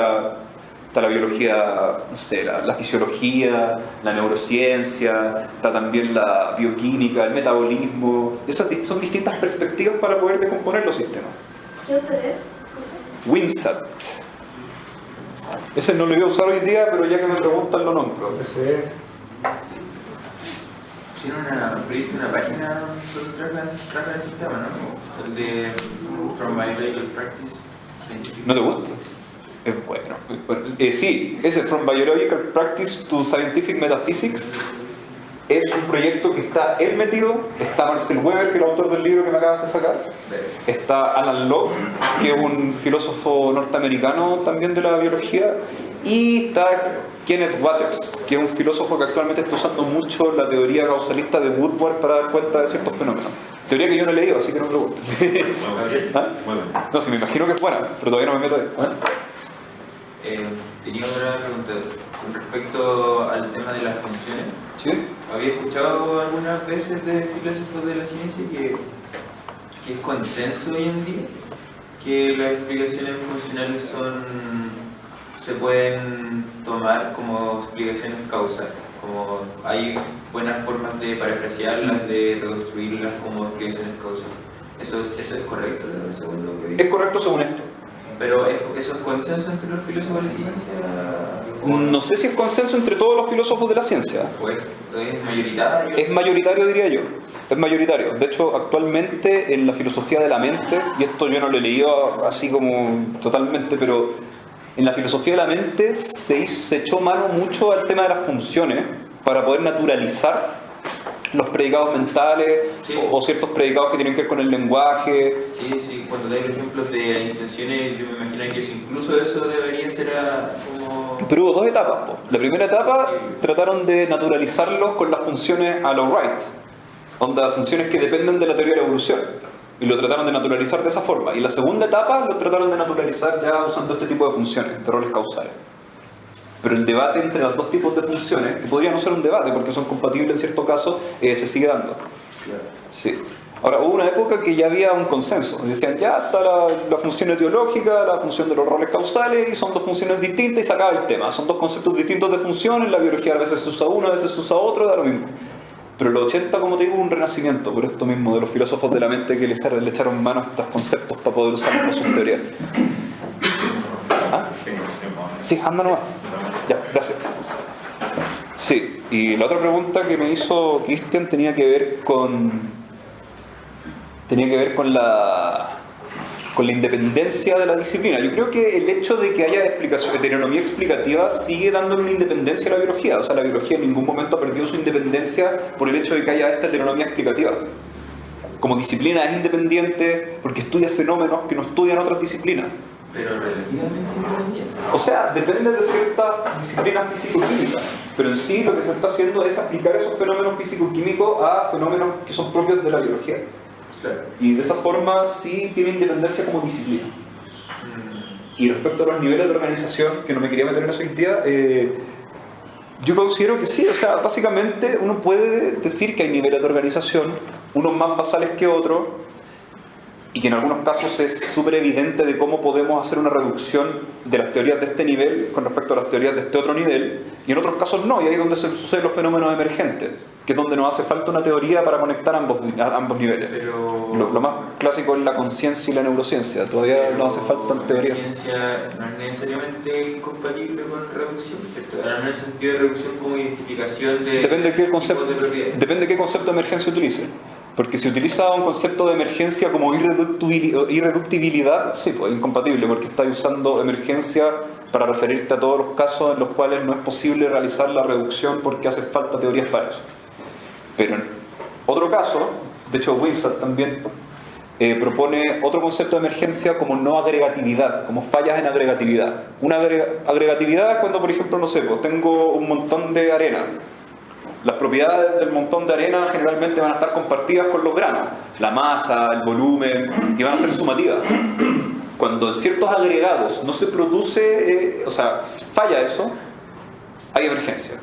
la biología, no sé, la fisiología, la neurociencia, está también la bioquímica, el metabolismo. Esas son distintas perspectivas para poder decomponer los sistemas. ¿Qué autor es? Wimsatt. Ese no lo iba a usar hoy día, pero ya que me preguntan lo nombro. Tiene una página sobre trata estos temas, ¿no? El de From Biological Practice. ¿No te gusta? Es bueno. Sí, ese From Biological Practice to Scientific Metaphysics es un proyecto que está él metido. Está Marcel Weber, que es el autor del libro que me acabas de sacar. Está Alan Locke, que es un filósofo norteamericano también de la biología. Y está Kenneth Waters, que es un filósofo que actualmente está usando mucho la teoría causalista de Woodward para dar cuenta de ciertos fenómenos. Teoría que yo no he leído, así que no me pregunto. ¿Ah? No, sí, me imagino que es buena, pero todavía no me meto ahí. ¿Ah? Tenía otra pregunta con respecto al tema de las funciones. ¿Sí? Había escuchado algunas veces de filósofos de la ciencia que es consenso hoy en día que las explicaciones funcionales se pueden tomar como explicaciones causales, como hay buenas formas de parafrasearlas, de reconstruirlas como explicaciones causales. ¿Eso es correcto según lo que vi? Es correcto según esto. ¿Pero eso es consenso entre los filósofos de la ciencia? No sé si es consenso entre todos los filósofos de la ciencia. Pues es mayoritario. Es mayoritario, diría yo. Es mayoritario. De hecho, actualmente en la filosofía de la mente, y esto yo no lo he leído así como totalmente, pero en la filosofía de la mente se echó mano mucho al tema de las funciones para poder naturalizar los predicados mentales, sí, o ciertos predicados que tienen que ver con el lenguaje. Sí, cuando dais ejemplos de intenciones, yo me imagino que incluso eso debería ser como... Pero hubo dos etapas, po. La primera etapa trataron de naturalizarlos con las funciones a lo Wright, onda funciones que dependen de la teoría de la evolución, y lo trataron de naturalizar de esa forma. Y la segunda etapa lo trataron de naturalizar ya usando este tipo de funciones, de roles causales. Pero el debate entre los dos tipos de funciones, que podría no ser un debate porque son compatibles en ciertos casos, se sigue dando. Sí. Ahora, hubo una época que ya había un consenso. Decían, ya está la función etiológica, la función de los roles causales, y son dos funciones distintas y se acaba el tema. Son dos conceptos distintos de función. En la biología a veces se usa uno, a veces se usa otro, da lo mismo. Pero en los 80, como te digo, hubo un renacimiento por esto mismo de los filósofos de la mente que le echaron mano a estos conceptos para poder usarlos para sus teorías. ¿Ah? Sí, anda nomás. Ya, gracias. Sí, y la otra pregunta que me hizo Cristian tenía que ver con la independencia de la disciplina. Yo creo que el hecho de que haya heteronomía explicativa sigue dando una independencia a la biología. O sea, la biología en ningún momento ha perdido su independencia por el hecho de que haya esta heteronomía explicativa. Como disciplina es independiente porque estudia fenómenos que no estudian otras disciplinas. Pero relativamente independiente. O sea, depende de ciertas disciplinas físico-químicas, pero en sí lo que se está haciendo es aplicar esos fenómenos físico-químicos a fenómenos que son propios de la biología. Claro. Y de esa forma sí tiene independencia como disciplina. Y respecto a los niveles de organización, que no me quería meter en eso hoy día, yo considero que sí. O sea, básicamente uno puede decir que hay niveles de organización, unos más basales que otros, y que en algunos casos es súper evidente de cómo podemos hacer una reducción de las teorías de este nivel con respecto a las teorías de este otro nivel, y en otros casos no, y ahí es donde suceden los fenómenos emergentes, que es donde nos hace falta una teoría para conectar ambos niveles. Pero Lo más clásico es la conciencia y la neurociencia, todavía nos hace falta teoría. La ciencia no es necesariamente incompatible con reducción, ¿cierto? En el sentido de reducción como identificación de Depende de qué tipos de propiedades. depende de qué concepto de emergencia utilice. Porque si utiliza un concepto de emergencia como irreductibilidad, sí, pues es incompatible, porque está usando emergencia para referirte a todos los casos en los cuales no es posible realizar la reducción porque hace falta teorías para eso. Pero en otro caso, de hecho Wimsatt también propone otro concepto de emergencia como no agregatividad, como fallas en agregatividad. Una agregatividad es cuando, por ejemplo, no sé, pues tengo un montón de arena. Las propiedades del montón de arena generalmente van a estar compartidas con los granos, la masa, el volumen, y van a ser sumativas. Cuando en ciertos agregados no se produce, falla eso, hay emergencia.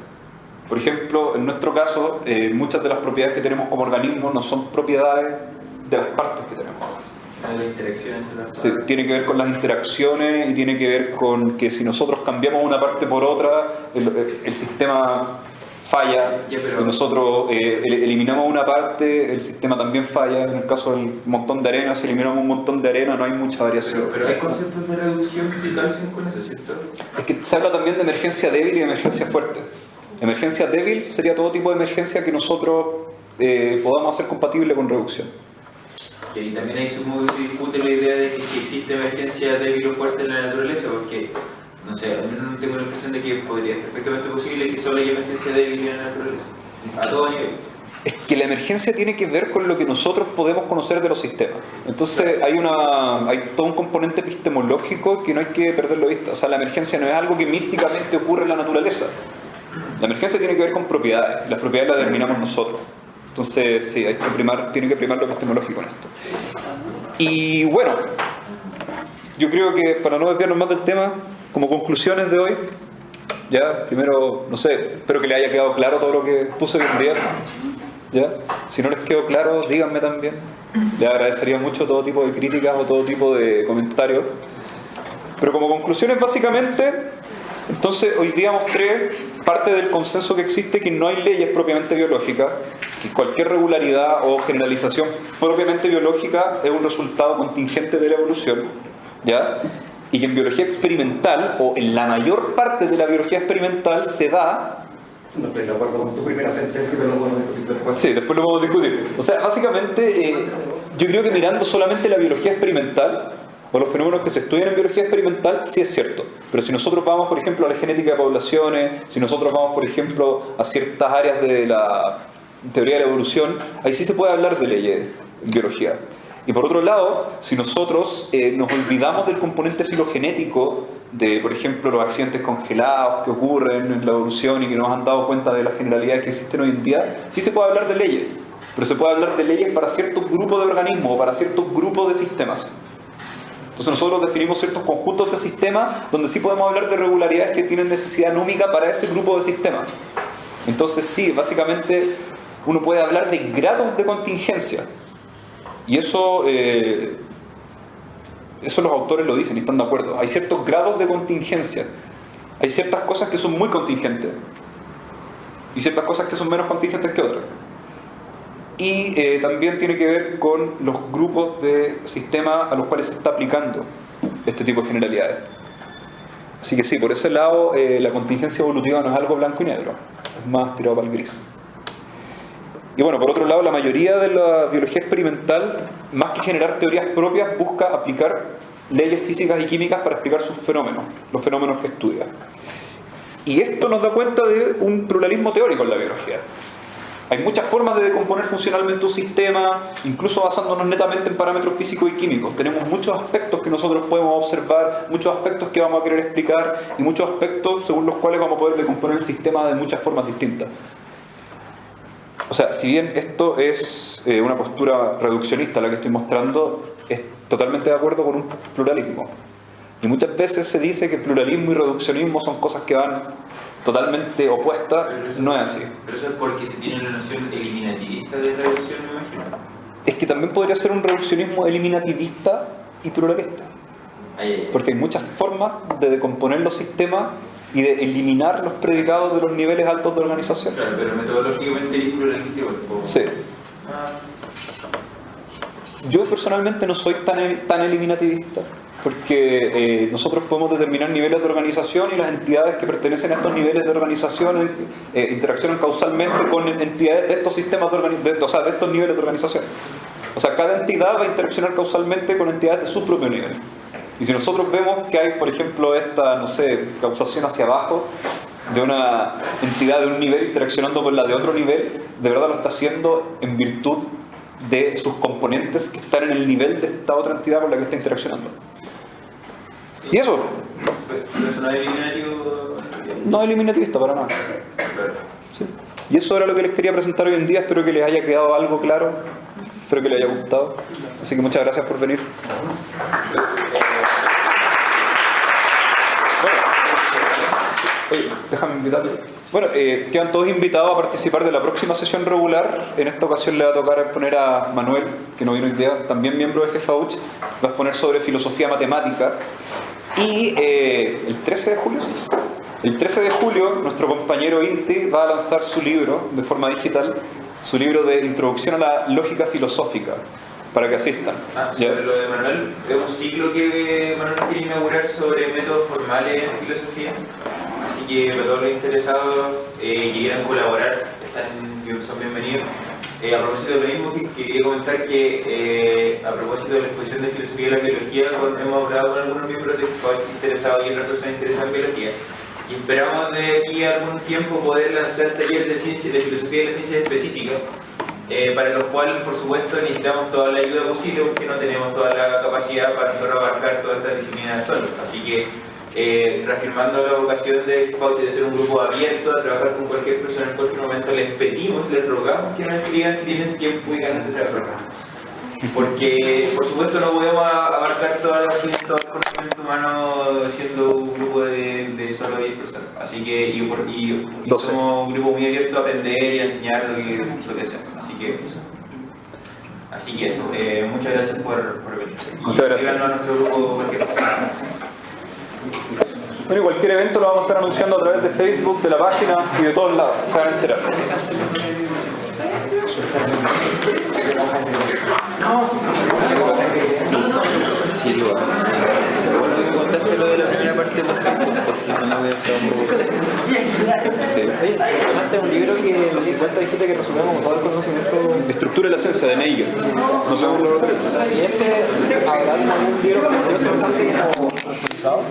Por ejemplo, en nuestro caso, muchas de las propiedades que tenemos como organismo no son propiedades de las partes que tenemos. La interacción entre las Sí, tiene que ver con las interacciones y tiene que ver con que si nosotros cambiamos una parte por otra, el sistema falla. Ya, pero si nosotros eliminamos una parte, el sistema también falla. En el caso del montón de arena, si eliminamos un montón de arena no hay mucha variación. Pero hay conceptos de reducción que calcen con eso, ¿cierto? Es que se habla también de emergencia débil y de emergencia fuerte. Emergencia débil sería todo tipo de emergencia que nosotros podamos hacer compatible con reducción. Y ahí también ahí se discute la idea de que si existe emergencia débil o fuerte en la naturaleza, porque, no sé, al menos no tengo la impresión de que podría ser perfectamente posible que solo haya emergencia débil en la naturaleza, a todo nivel. Es que la emergencia tiene que ver con lo que nosotros podemos conocer de los sistemas. Entonces hay todo un componente epistemológico que no hay que perderlo de vista. O sea, la emergencia no es algo que místicamente ocurre en la naturaleza. La emergencia tiene que ver con propiedades. Las propiedades las determinamos nosotros. Entonces, sí, tiene que primar lo epistemológico en esto. Y bueno, yo creo que para no desviarnos más del tema, como conclusiones de hoy, ya, primero, no sé, espero que les haya quedado claro todo lo que puse hoy en día. ¿Ya? Si no les quedó claro, díganme también. Les agradecería mucho todo tipo de críticas o todo tipo de comentarios. Pero como conclusiones, básicamente, entonces hoy día mostré parte del consenso que existe, que no hay leyes propiamente biológicas, que cualquier regularidad o generalización propiamente biológica es un resultado contingente de la evolución, ¿ya? Y que en biología experimental, o en la mayor parte de la biología experimental, se da... No estoy de acuerdo con tu primera sentencia, pero lo podemos discutir después. Sí, después lo podemos discutir. O sea, básicamente, yo creo que mirando solamente la biología experimental, o los fenómenos que se estudian en biología experimental, sí es cierto. Pero si nosotros vamos, por ejemplo, a la genética de poblaciones, si nosotros vamos, por ejemplo, a ciertas áreas de la teoría de la evolución, ahí sí se puede hablar de leyes en biología. Y por otro lado, si nosotros nos olvidamos del componente filogenético de, por ejemplo, los accidentes congelados que ocurren en la evolución y que nos han dado cuenta de las generalidades que existen hoy en día, sí se puede hablar de leyes, pero se puede hablar de leyes para ciertos grupos de organismos o para ciertos grupos de sistemas. Entonces nosotros definimos ciertos conjuntos de sistemas donde sí podemos hablar de regularidades que tienen necesidad númica para ese grupo de sistemas. Entonces sí, básicamente uno puede hablar de grados de contingencia. Y eso los autores lo dicen y están de acuerdo. Hay ciertos grados de contingencia. Hay ciertas cosas que son muy contingentes y ciertas cosas que son menos contingentes que otras. Y también tiene que ver con los grupos de sistemas a los cuales se está aplicando este tipo de generalidades. Así que sí, por ese lado la contingencia evolutiva no es algo blanco y negro, es más tirado para el gris. Y bueno, por otro lado, la mayoría de la biología experimental, más que generar teorías propias, busca aplicar leyes físicas y químicas para explicar sus fenómenos, los fenómenos que estudia. Y esto nos da cuenta de un pluralismo teórico en la biología. Hay muchas formas de decomponer funcionalmente un sistema, incluso basándonos netamente en parámetros físicos y químicos. Tenemos muchos aspectos que nosotros podemos observar, muchos aspectos que vamos a querer explicar y muchos aspectos según los cuales vamos a poder decomponer el sistema de muchas formas distintas. O sea, si bien esto es una postura reduccionista la que estoy mostrando, es totalmente de acuerdo con un pluralismo. Y muchas veces se dice que pluralismo y reduccionismo son cosas que van totalmente opuestas. No es así. Pero eso es porque se tiene la noción eliminativista de reducción, me imagino. Es que también podría ser un reduccionismo eliminativista y pluralista. Porque hay muchas formas de decomponer los sistemas y de eliminar los predicados de los niveles altos de organización. Claro, pero metodológicamente es pluralista igual. Sí. Yo personalmente no soy tan eliminativista, porque nosotros podemos determinar niveles de organización y las entidades que pertenecen a estos niveles de organización interaccionan causalmente con entidades de estos sistemas de estos niveles de organización. O sea, cada entidad va a interaccionar causalmente con entidades de su propio nivel. Y si nosotros vemos que hay, por ejemplo, esta, no sé, causación hacia abajo de una entidad de un nivel interaccionando con la de otro nivel, de verdad lo está haciendo en virtud de sus componentes que están en el nivel de esta otra entidad con la que está interaccionando. ¿Y eso? ¿Pero eso no es eliminativo? No es eliminativista para nada. Sí. Y eso era lo que les quería presentar hoy en día. Espero que les haya quedado algo claro. Espero que les haya gustado. Así que muchas gracias por venir. Oye, déjame invitarle. Bueno, quedan todos invitados a participar de la próxima sesión regular. En esta ocasión le va a tocar poner a Manuel, que no vino hoy día, también miembro de GFAUCH, va a exponer sobre filosofía matemática. Y el 13 de julio, ¿sí? El 13 de julio, nuestro compañero Inti va a lanzar su libro de forma digital, su libro de Introducción a la Lógica Filosófica, para que asistan. Sobre lo de Manuel, es un ciclo que Manuel quiere inaugurar sobre métodos formales en filosofía. Así que para todos los interesados que quieran colaborar, son bienvenidos. A propósito de lo mismo, que quería comentar que a propósito de la exposición de filosofía y la biología, hemos hablado con algunos miembros de FAUCH interesados y otras personas interesadas en biología. Y esperamos de aquí a algún tiempo poder lanzar talleres de ciencia, de filosofía y de ciencias específicas, para los cuales, por supuesto, necesitamos toda la ayuda posible porque no tenemos toda la capacidad para nosotros abarcar todas estas disciplinas solos. Así que, reafirmando la vocación de FAUCH de ser un grupo abierto a trabajar con cualquier persona en cualquier momento, les pedimos, les rogamos que nos escriban si tienen tiempo y ganas de trabajar. Porque, por supuesto, no podemos abarcar todo el conocimiento humano siendo un grupo de solo 10 personas. Así que, y somos un grupo muy abierto a aprender y a enseñar lo que sea. Así que eso, muchas gracias por venir. Muchas gracias. A nuestro grupo cualquier cosa. Bueno, y cualquier evento lo vamos a estar anunciando a través de Facebook, de la página y de todos lados. Se van a enterar. Sí, igual. Bueno, que contaste lo de la primera parte de los Facebook, porque no voy a estar un poco. Sí. Oye, tomaste un libro que en los 50 dijiste que resumíamos todo el conocimiento. Estructura de la ciencia de Nagel. Nos vemos luego. Y ese, ¿habrá algún libro que se lo bastante como actualizado?